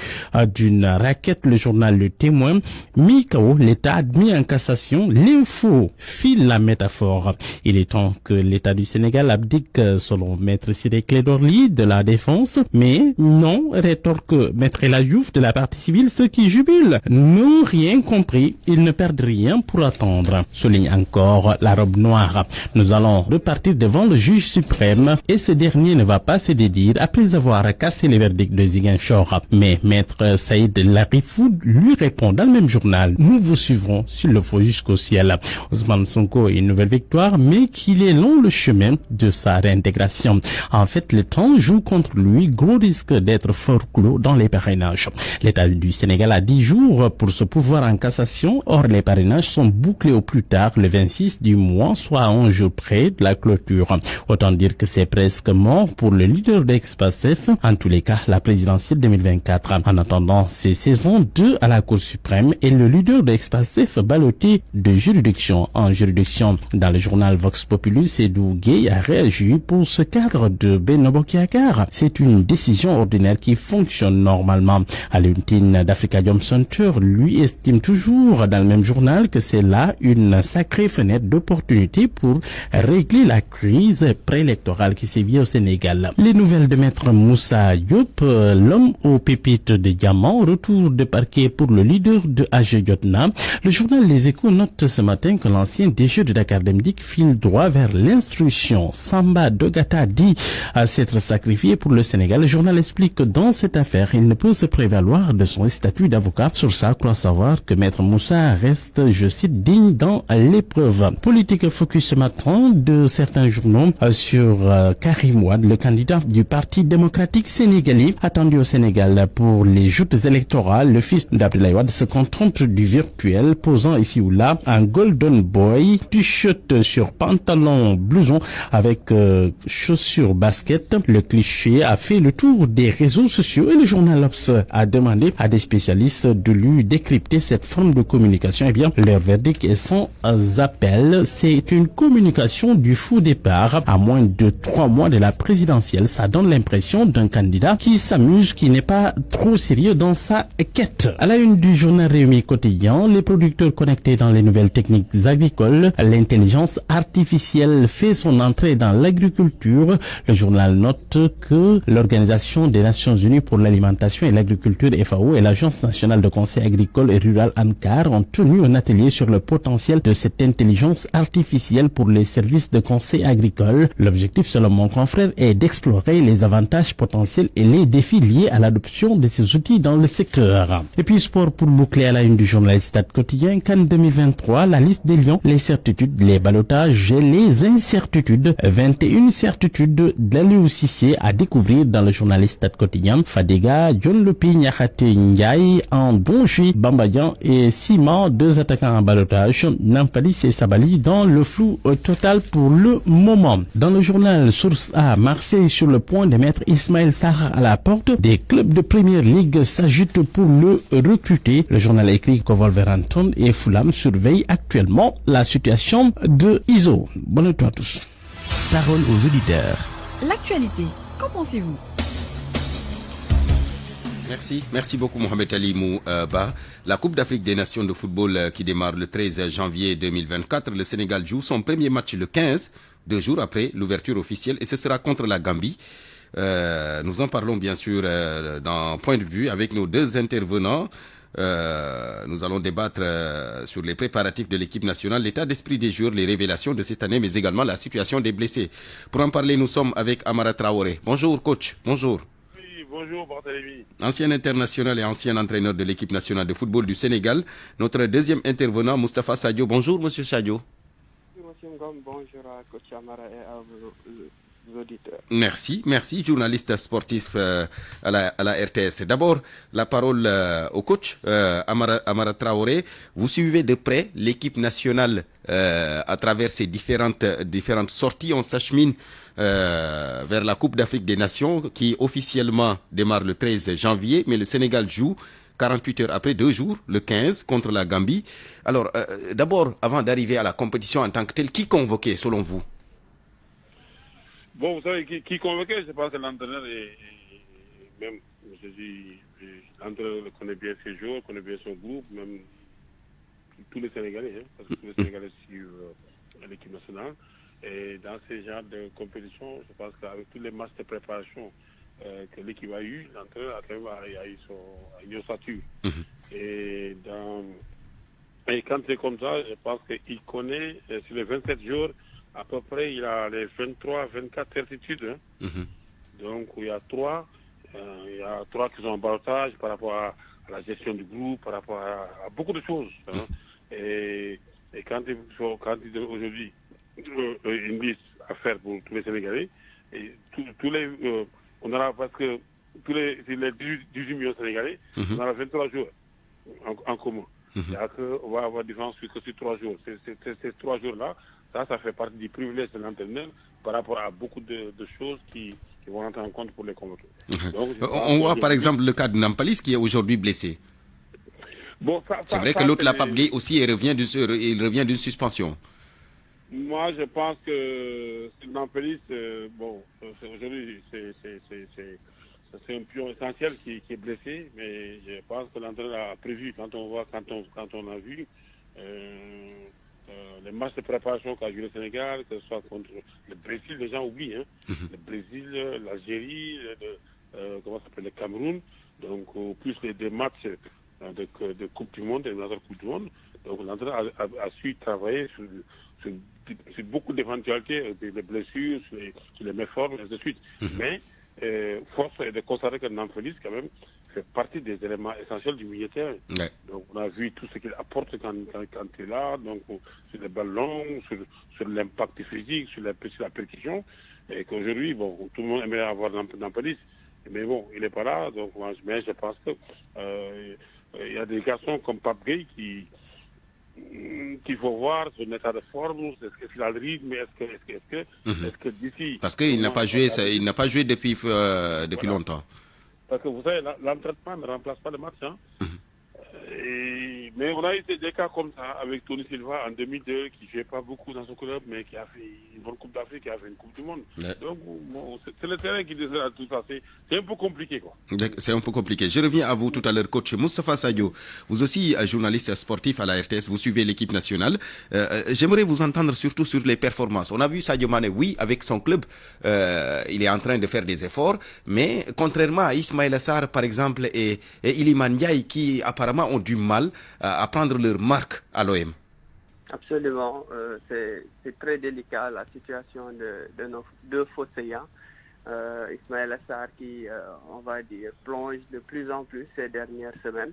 d'une raquette le journal Le Témoin. Mi-KO, l'État admis en cassation. L'info file la métaphore. Il est temps que l'État du Sénégal abdique, selon Maître Ciré Clédor Ly de la Défense. Mais non, rétorque Maître El Ayouf de la partie civile, ceux qui jubilent n'ont rien compris. Ils ne perdent rien pour attendre. Souligne encore la robe noire. Nous allons repartir devant le juge suprême et ce dernier ne va pas se dédire après avoir cassé les verdicts de Ziguinchor. Mais Maître Saïd Larifoud lui répond dans le même journal: nous vous suivrons s'il le faut jusqu'au ciel. Ousmane Sonko a une nouvelle victoire, mais qu'il est long le chemin de sa réintégration. En fait, le temps joue contre lui, gros risque d'être fort clos dans les parrainages. L'État du Sénégal a 10 jours pour se pouvoir en cassation. Or, les parrainages sont bouclés au plus tard le 26 du mois, soit à 11 jours près de la clôture. Autant dire que c'est presque mort pour le leader d'ex-Pastef. En tous les cas, la présidentielle 2024. En attendant, c'est saison 2 à la Cour suprême et le leader d'ex-Pastef ballotté de juridiction en juridiction. Dans le journal Vox Populi, Seydou Gueye a réagi pour ce cadre de Benno Bokk Yakaar. C'est une décision ordinaire qui fonctionne normalement. Alioune d'Africadium Center, lui, estime toujours dans le même journal que c'est là une sacrée fenêtre d'opportunité pour régler la crise préélectorale qui sévit au Sénégal. Les nouvelles de Maître Moussa Diop, l'homme aux pépites de diamants, retour de parquet pour le leader de AG Jotna. Le journal Les Échos note ce matin que l'ancien DG de Dakar Demdik file droit vers l'instruction. Samba Dogata dit à s'être sacrifié pour le Sénégal. Le journal explique que dans cette affaire, il ne peut se prévaloir de son statut d'avocat. Sur ça, croit savoir que Maître Moussa reste, je cite, digne dans l'épreuve. Politique focus ce matin de certains journaux sur Karim Wade, le candidat du Parti démocratique sénégalais, attendu au Sénégal pour les joutes électorales. Le fils d'Abdoulaye Wade se contente du virtuel, posant ici ou là un golden boy, t-shirt sur pantalon blouson avec chaussures basket. Le cliché a fait le tour des réseaux sociaux et le journal Obs a demandé à des spécialistes de lui décrypter cette forme de communication. Eh bien, leur verdict est sans appel. C'est une communication du faux départ. À moins de 3 mois de la présidentielle, ça donne l'impression d'un candidat qui s'amuse, qui n'est pas trop sérieux dans sa quête. À la une du journal Réumi quotidien, les producteurs connectés dans les nouvelles techniques agricoles, l'intelligence artificielle fait son entrée dans l'agriculture. Le journal note que l'Organisation des Nations Unies pour l'alimentation et l'agriculture FAO et l'Agence nationale de conseil agricole et rural ANCAR ont tenu un atelier sur le potentiel de cette intelligence artificielle pour les services de conseil agricole. L'objectif, selon mon confrère, est d'explorer les avantages potentiels et les défis liés à l'adoption de ces outils dans le secteur. Et puis sport pour boucler à la une du journal Stade Quotidien, CAN 2023, la liste des lions, les certitudes, les ballottages et les incertitudes. 21 certitudes d'Aliou Cissé à découvrir dans le journal Stade Quotidien. Fadiga, John Lopi, Niakhaté Ndiaye en Donji, Bambadian et Sima, 2 attaquants en ballottage. Nampali et Sabali dans le flou total pour le moment. Dans le journal Source A, Marseille sur le point de mettre Ismaël Sarr à la porte. Des clubs de Première Ligue s'agitent pour le recruter. Le journal écrit que Wolverhampton et Fulham surveillent actuellement la situation de Iso. Bonne nuit à tous. Parole aux auditeurs. L'actualité, qu'en pensez-vous? Merci beaucoup Mohamed Ali Mouba. La Coupe d'Afrique des Nations de football qui démarre le 13 janvier 2024. Le Sénégal joue son premier match le 15, 2 jours après l'ouverture officielle, et ce sera contre la Gambie. Nous en parlons bien sûr d'un point de vue avec nos 2 intervenants. Nous allons débattre sur les préparatifs de l'équipe nationale, l'état d'esprit des joueurs, les révélations de cette année, mais également la situation des blessés. Pour en parler, nous sommes avec Amara Traoré. Bonjour coach, bonjour. Oui, bonjour Barthélémy. Ancien international et ancien entraîneur de l'équipe nationale de football du Sénégal. Notre deuxième intervenant, Moustapha Sadio. Bonjour monsieur Sadio. Bonjour monsieur Ngom, bonjour à coach Amara et à vos auditeurs. Merci, journaliste sportif à la RTS. D'abord, la parole au coach Amara Traoré. Vous suivez de près l'équipe nationale à travers ses différentes sorties. On s'achemine vers la Coupe d'Afrique des Nations qui officiellement démarre le 13 janvier, mais le Sénégal joue 48 heures après, 2 jours, le 15 contre la Gambie. Alors, d'abord, avant d'arriver à la compétition en tant que telle, qui convoquait selon vous? Bon, vous savez, qui convoquait, je pense que l'entraîneur et même, je dis, l'entraîneur connaît bien ses joueurs, connaît bien son groupe, même tous les Sénégalais, hein, parce que tous les Sénégalais suivent l'équipe nationale. Et dans ces genres de compétition, je pense qu'avec tous les matchs de préparation que l'équipe a eu, l'entraîneur a quand même eu son ossature. Et quand c'est comme ça, je pense qu'il connaît, sur les 27 jours, à peu près, il a les 23, 24 certitudes. Hein. Donc, il y a 3 qui sont en ballottage par rapport à la gestion du groupe, par rapport à beaucoup de choses. Hein. Et quand il aujourd'hui une liste à faire pour tous les Sénégalais, et tous les, on aura parce que tous les 18 millions de Sénégalais, on aura 23 jours en commun. On va avoir différence que sur 3 jours. Ces 3 jours-là, ça fait partie du privilège de l'entraîneur par rapport à beaucoup de choses qui vont rentrer en compte pour les convoquer. Donc, on voit par exemple le cas de Nampalis qui est aujourd'hui blessé. Bon, c'est vrai que l'autre, la Pape Gueye aussi, il revient d'une suspension. Moi, je pense que Nampalis, aujourd'hui, c'est un pion essentiel qui est blessé, mais je pense que l'entraîneur a prévu, quand on a vu les matchs de préparation qu'a joué le Sénégal, que ce soit contre le Brésil, les gens oublient, hein, le Brésil, l'Algérie, le Cameroun, donc plus des matchs de Coupe du Monde et d'autres Coupes du Monde. Donc l'entraîneur a su travailler sur beaucoup d'éventualités, des blessures, sur les méformes, et ainsi de suite. Mais force est de constater que Nampalys, quand même, fait partie des éléments essentiels du milieu terrain. Donc on a vu tout ce qu'il apporte quand il est là, donc sur les ballons, sur l'impact physique, sur la percussion, et qu'aujourd'hui, bon, tout le monde aimerait avoir Nampalys, mais bon, il n'est pas là, donc mais je pense que il y a des garçons comme Pape Gueye qu'il faut voir son état de forme, est-ce qu'il a le rythme, est-ce que d'ici... Parce qu'il n'a pas joué depuis longtemps. Parce que vous savez, l'entraînement ne remplace pas le match. Hein. Mais on a eu des cas comme ça avec Tony Silva en 2002, qui ne jouait pas beaucoup dans son club, mais qui a fait une bonne Coupe d'Afrique, qui a fait une Coupe du Monde. Donc, c'est le terrain qui décide à tout ça. C'est un peu compliqué, quoi. C'est un peu compliqué. Je reviens à vous tout à l'heure, coach Moustapha Sadio. Vous aussi, journaliste sportif à la RTS, vous suivez l'équipe nationale. J'aimerais vous entendre surtout sur les performances. On a vu Sadio Mané, oui, avec son club, il est en train de faire des efforts, mais contrairement à Ismaël Sarr, par exemple, et Iliman Ndiaye, qui apparemment ont du mal à prendre leur marque à l'OM. Absolument. C'est très délicat la situation de nos deux fosséens. Ismaël Assar qui, on va dire, plonge de plus en plus ces dernières semaines.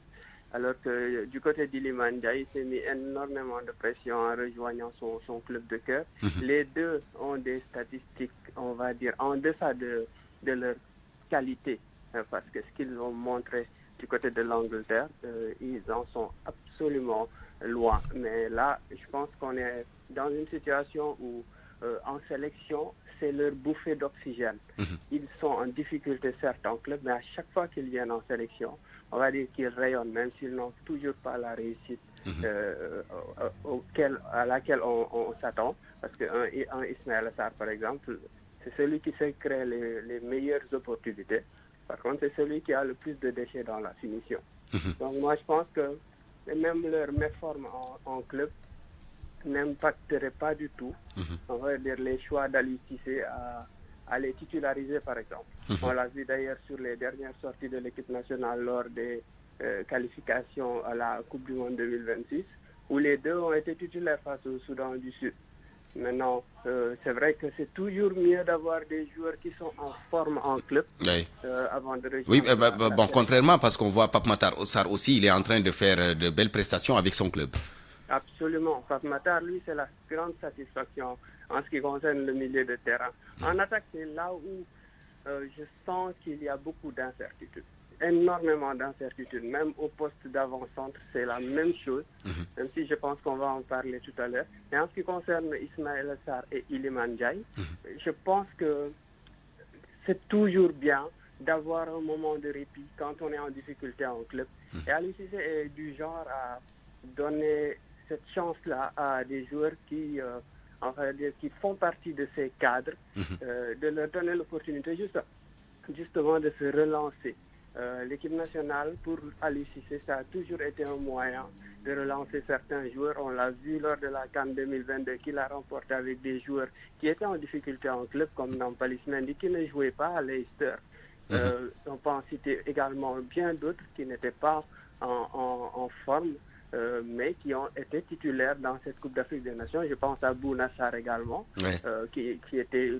Alors que du côté d'Iliman Ndiaye, il s'est mis énormément de pression en rejoignant son club de cœur. Les deux ont des statistiques, on va dire, en deçà de leur qualité. Parce que ce qu'ils ont montré du côté de l'Angleterre, ils en sont absolument loin. Mais là, je pense qu'on est dans une situation où, en sélection, c'est leur bouffée d'oxygène. Ils sont en difficulté, certes, en club, mais à chaque fois qu'ils viennent en sélection, on va dire qu'ils rayonnent, même s'ils n'ont toujours pas la réussite à laquelle on s'attend. Parce qu'un Ismaël Assar, par exemple, c'est celui qui sait créer les meilleures opportunités. Par contre, c'est celui qui a le plus de déchets dans la finition. Donc moi, je pense que même leur méforme en club n'impacterait pas du tout, on va dire, les choix d'Aliou Cissé à les titulariser, par exemple. On l'a vu d'ailleurs sur les dernières sorties de l'équipe nationale lors des qualifications à la Coupe du Monde 2026, où les deux ont été titulaires face au Soudan du Sud. Maintenant, c'est vrai que c'est toujours mieux d'avoir des joueurs qui sont en forme en club avant de rejoindre. Oui, bon, contrairement, parce qu'on voit Pape Matar Sarr aussi, il est en train de faire de belles prestations avec son club. Absolument. Pape Matar, lui, c'est la grande satisfaction en ce qui concerne le milieu de terrain. En attaque, c'est là où je sens qu'il y a beaucoup d'incertitudes. Énormément d'incertitudes. Même au poste d'avant-centre, c'est la même chose. Même si je pense qu'on va en parler tout à l'heure. Mais en ce qui concerne Ismaël Assar et Iliman Ndiaye, je pense que c'est toujours bien d'avoir un moment de répit quand on est en difficulté en club. Et Aliou Cissé est du genre à donner cette chance-là à des joueurs qui font partie de ces cadres, de leur donner l'opportunité justement de se relancer. L'équipe nationale, pour Aliou Cissé, ça a toujours été un moyen de relancer certains joueurs. On l'a vu lors de la CAN 2022 qu'il a remporté avec des joueurs qui étaient en difficulté en club, comme Nampalys Mendy, qui ne jouait pas à Leicester. On peut en citer également bien d'autres qui n'étaient pas en forme, mais qui ont été titulaires dans cette Coupe d'Afrique des Nations. Je pense à Bouna Sarr également, qui était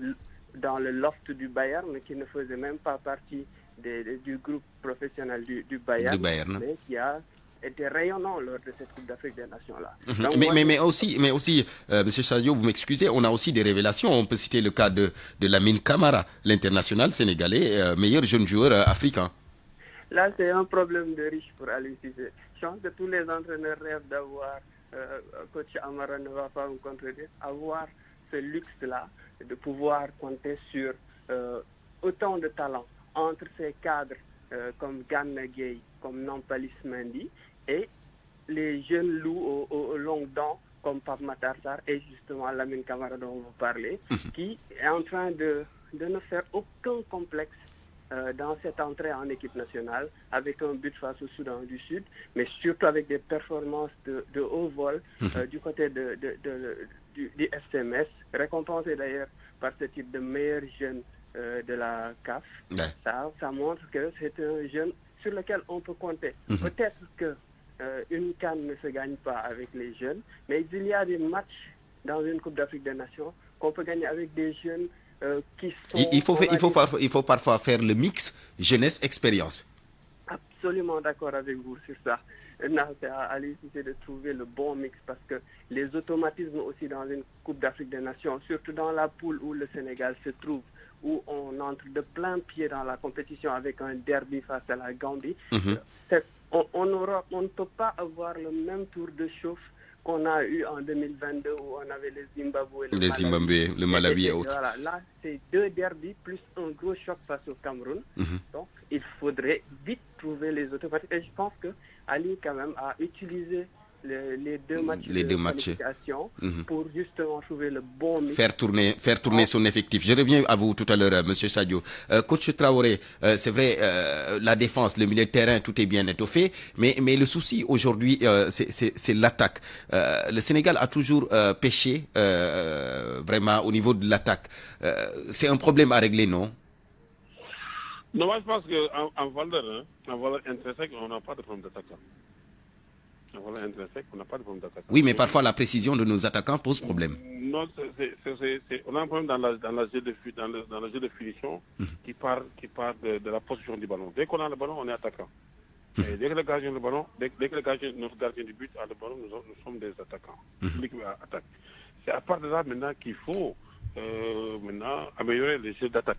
dans le loft du Bayern, mais qui ne faisait même pas partie du groupe professionnel du Bayern, mais qui a été rayonnant lors de cette Coupe d'Afrique des Nations-là. Mais aussi, M. Sadio, vous m'excusez, on a aussi des révélations. On peut citer le cas de Lamine Camara, l'international sénégalais, meilleur jeune joueur africain. Là, c'est un problème de riche pour Aliou Cissé. Je pense que tous les entraîneurs rêvent d'avoir, coach Amara ne va pas vous contredire, avoir ce luxe-là de pouvoir compter sur autant de talents entre ces cadres comme Gana Gueye, comme Nampalys Mendy et les jeunes loups aux longues dents comme Pape Matar Sarr et justement Lamine Camara dont vous parlez, qui est en train de ne faire aucun complexe dans cette entrée en équipe nationale, avec un but face au Soudan du Sud, mais surtout avec des performances de haut vol du côté du FCMS, récompensé d'ailleurs par ce type de meilleur jeune de la CAF. Ça montre que c'est un jeune sur lequel on peut compter. Peut-être que une CAN ne se gagne pas avec les jeunes, mais il y a des matchs dans une Coupe d'Afrique des Nations qu'on peut gagner avec des jeunes qui sont... Il faut parfois faire le mix jeunesse-expérience. Absolument d'accord avec vous sur ça. Non, c'est à Aliou Cissé de trouver le bon mix parce que les automatismes aussi dans une Coupe d'Afrique des Nations, surtout dans la poule où le Sénégal se trouve, où on entre de plein pied dans la compétition avec un derby face à la Gambie, on ne peut pas avoir le même tour de chauffe qu'on a eu en 2022 où on avait le Zimbabwe, le Malawi et autres. Voilà, là, c'est deux derbys plus un gros choc face au Cameroun. Donc, il faudrait vite trouver les automatismes. Et je pense que Ali, quand même, a utilisé les deux matchs de qualification pour justement trouver le bon mix. Faire tourner son effectif. Je reviens à vous tout à l'heure, M. Sadio. Coach Traoré, c'est vrai, la défense, le milieu de terrain, tout est bien étoffé, mais le souci aujourd'hui, c'est l'attaque. Le Sénégal a toujours péché vraiment au niveau de l'attaque. C'est un problème à régler, non? Non, moi je pense qu'en valeur intrinsèque, on n'a pas de problème d'attaque. Un volet intrinsèque, on n'a pas de problème d'attaquant. Oui, mais parfois la précision de nos attaquants pose problème. Non, on a un problème dans le jeu de finition qui part de la position du ballon. Dès qu'on a le ballon, on est attaquant. Et dès que le gardien le ballon, dès que notre gardien du but a le ballon, nous sommes des attaquants. L'équipe attaque. C'est à part de là maintenant qu'il faut maintenant améliorer les jeux d'attaque.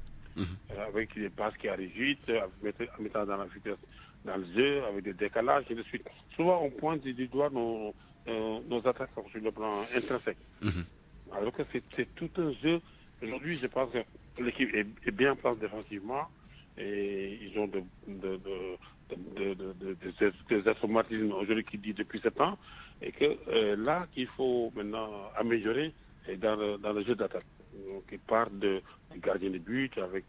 Avec les passes qui arrivent vite, en mettant dans la vitesse dans le jeu, avec des décalages et de suite. Souvent, on pointe du doigt nos attaques sur le plan intrinsèque. Alors que c'est tout un jeu. Aujourd'hui, je pense que l'équipe est bien en place défensivement et ils ont des automatismes aujourd'hui qui dit depuis 7 ans et que là qu'il faut maintenant améliorer c'est dans le jeu d'attaque. Donc, il part du gardien de but avec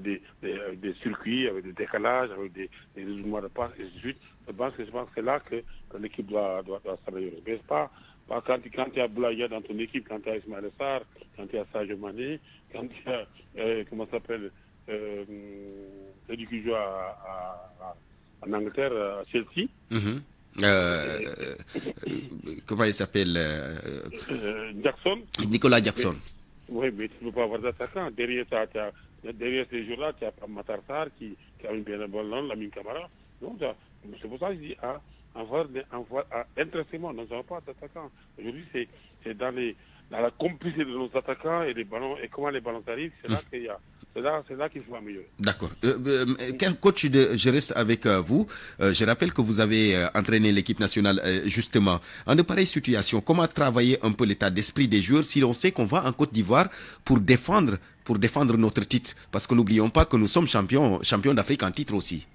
des circuits, avec des décalages, avec des mouvements de passe, et ainsi de suite. Je pense que c'est là que l'équipe doit s'améliorer. Mais pas quand il y a Boulaya dans ton équipe, quand il y a Ismaël Sarr, quand il y a Sadio Mané, quand il y a, comment ça s'appelle, celui qui joue en Angleterre, à Chelsea. Comment il s'appelle Jackson. Nicolas Jackson. Oui, mais tu ne peux pas avoir d'attaquant. Derrière ces jours-là, tu as Matar Sarr qui a une bien ballon, Lamine Camara. Donc, c'est pour ça que je dis intrinsèquement, nous n'avons pas d'attaquants. Aujourd'hui, c'est dans la complicité de nos attaquants et les ballons et comment les ballons arrivent, c'est là qu'il y a. C'est là qu'il faut améliorer. D'accord. Coach, je reste avec vous. Je rappelle que vous avez entraîné l'équipe nationale justement. En de pareilles situations, comment travailler un peu l'état d'esprit des joueurs si l'on sait qu'on va en Côte d'Ivoire pour défendre notre titre? Parce que n'oublions pas que nous sommes champions d'Afrique en titre aussi.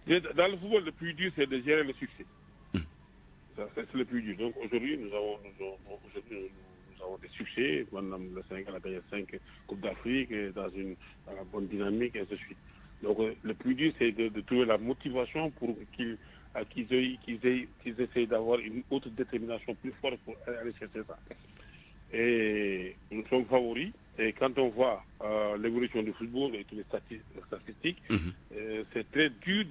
Dans le football, le plus dur, c'est de gérer le succès. C'est le plus dur. Donc aujourd'hui, nous avons des succès. Le Sénégal a gagné 5 Coupes d'Afrique dans la bonne dynamique, et ainsi de suite. Donc le plus dur, c'est de trouver la motivation pour qu'ils essayent d'avoir une autre détermination plus forte pour aller chercher ça. Et nous sommes favoris. Et quand on voit l'évolution du football et toutes les statistiques, c'est très dur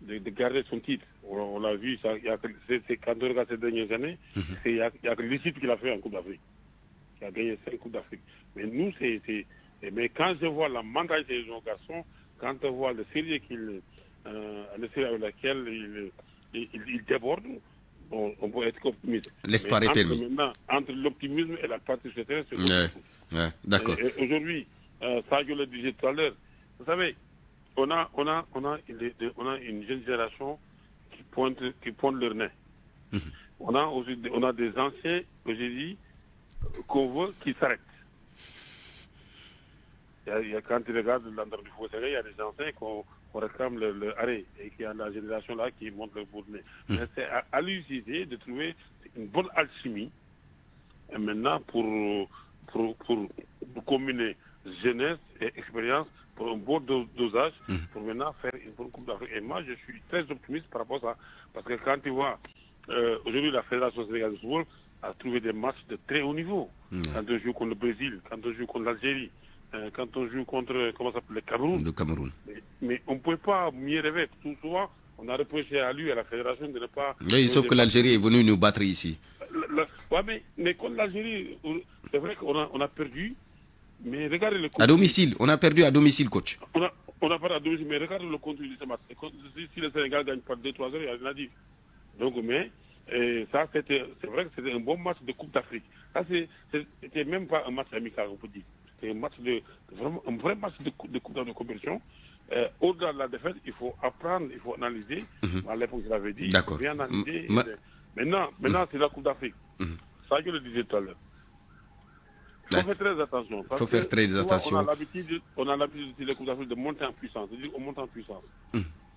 de garder son titre. On l'a vu, c'est quand on regarde ces dernières années, il n'y a que l'Égypte qui l'a fait en Coupe d'Afrique. Qui a gagné 5 Coupes d'Afrique. Mais nous, mais quand je vois la mentalité de nos garçons, quand on voit le sérieux avec lequel ils débordent, on peut être optimiste. L'espoir est permis. Maintenant, entre l'optimisme et la pratique sur le terrain, c'est d'accord. Aujourd'hui, Sadio le disait tout à l'heure, vous savez, on a une jeune génération qui pointe leur nez. On a des anciens, que j'ai dit, qu'on veut qui s'arrêtent. Quand tu regardes l'endroit du football, il y a des anciens qu'on réclame leur arrêt et qu'il y a la génération là qui monte leur bout de nez. Mais c'est à l'utilité de trouver une bonne alchimie et maintenant pour combiner jeunesse et expérience pour un bon dosage pour maintenant faire une bonne Coupe d'Afrique. Et moi, je suis très optimiste par rapport à ça. Parce que quand tu vois, aujourd'hui, la Fédération sénégalaise de football a trouvé des matchs de très haut niveau. Quand on joue contre le Brésil, quand on joue contre l'Algérie, quand on joue contre, comment ça s'appelle, le Cameroun. Mais on ne pouvait pas mieux rêver. Tout souvent, on a reproché à lui, à la Fédération, de ne pas... Oui, sauf que l'Algérie est venue nous battre ici. Mais contre l'Algérie, c'est vrai qu'on a perdu. Mais regardez le contenu. À domicile, on a perdu à domicile, coach. On a perdu à domicile, mais regardez le contenu de ce match. Si le Sénégal gagne par 2-3 heures, il n'y a rien à dire. Donc, mais ça, c'est vrai que c'était un bon match de Coupe d'Afrique. Ça, c'était même pas un match amical, on peut dire. C'était un vrai match de Coupe d'Afrique de compétition. Au-delà de la défaite, il faut apprendre, il faut analyser. À l'époque, je l'avais dit. D'accord. Bien analyser. Maintenant, c'est la Coupe d'Afrique. Ça, je le disais tout à l'heure. Il faut faire très attention. Il faut faire très attention. On a l'habitude de la Coupe d'Afrique de monter en puissance. C'est-à-dire qu'on monte en puissance.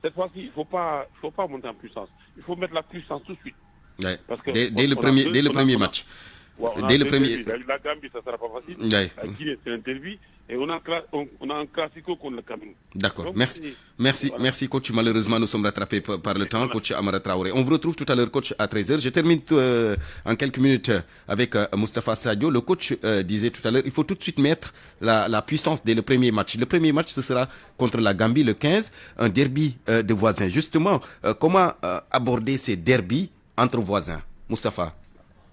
Cette fois-ci, il ne faut pas monter en puissance. Il faut mettre la puissance tout de suite. Ouais. Parce que dès le premier match. Dès le premier. La Gambie, ça ne sera pas facile. Oui. La Guinée, c'est un derby. Et on a un classico contre le Cameroun. D'accord. Donc, Merci, coach. Malheureusement, nous sommes rattrapés par le temps. Coach Amara Traoré. On vous retrouve tout à l'heure, coach, à 13h. Je termine en quelques minutes avec Moustapha Sadio. Le coach disait tout à l'heure, il faut tout de suite mettre la puissance dès le premier match. Le premier match, ce sera contre la Gambie le 15, un derby de voisins. Justement, comment aborder ces derbys entre voisins? Moustapha?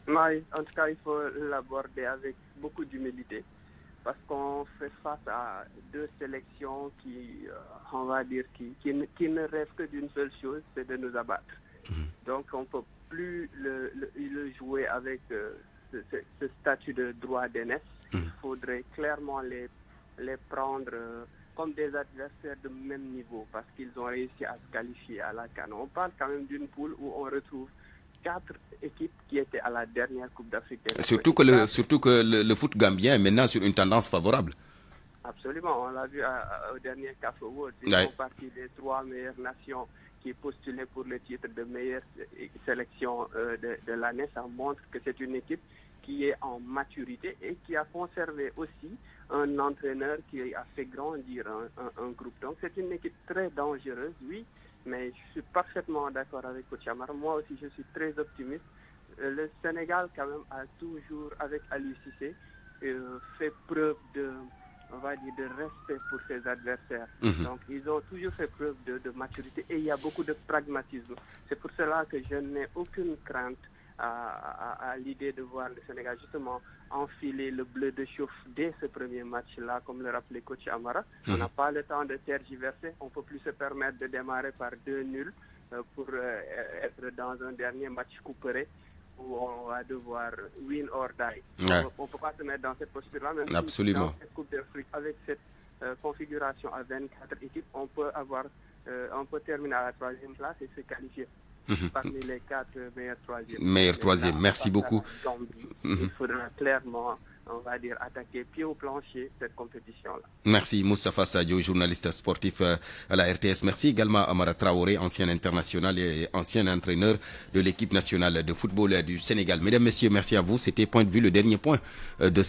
Oui, en tout cas, il faut l'aborder avec beaucoup d'humilité. Parce qu'on fait face à deux sélections qui, on va dire, qui ne rêvent que d'une seule chose, c'est de nous abattre. Donc on ne peut plus le jouer avec ce statut de droit d'aînesse. Il faudrait clairement les prendre comme des adversaires de même niveau parce qu'ils ont réussi à se qualifier à la CAN. On parle quand même d'une poule où on retrouve 4 équipes qui étaient à la dernière Coupe d'Afrique. Surtout que le foot gambien est maintenant sur une tendance favorable. Absolument, on l'a vu au dernier CAF Award. Ils font partie des 3 meilleures nations qui postulaient pour le titre de meilleure sélection de l'année. Ça montre que c'est une équipe qui est en maturité et qui a conservé aussi un entraîneur qui a fait grandir un groupe. Donc c'est une équipe très dangereuse, oui. Mais je suis parfaitement d'accord avec Coach Amara. Moi aussi, je suis très optimiste. Le Sénégal, quand même, a toujours, avec Aliou Cissé, fait preuve de respect pour ses adversaires. Donc, ils ont toujours fait preuve de maturité et il y a beaucoup de pragmatisme. C'est pour cela que je n'ai aucune crainte à l'idée de voir le Sénégal justement enfiler le bleu de chauffe dès ce premier match-là, comme le rappelait coach Amara. On n'a pas le temps de tergiverser, on ne peut plus se permettre de démarrer par 2-0 pour être dans un dernier match couperé où on va devoir win or die. On ne peut pas se mettre dans cette posture-là, même si dans cette Coupe d'Afrique, avec cette configuration à 24 équipes, on peut terminer à la 3e place et se qualifier parmi les 4 meilleurs troisièmes. Merci beaucoup. Il faudra clairement, on va dire, attaquer pied au plancher cette compétition-là. Merci Moustapha Sadio, journaliste sportif à la RTS. Merci également à Amara Traoré, ancien international et ancien entraîneur de l'équipe nationale de football du Sénégal. Mesdames, Messieurs, merci à vous. C'était Point de vue, le dernier point de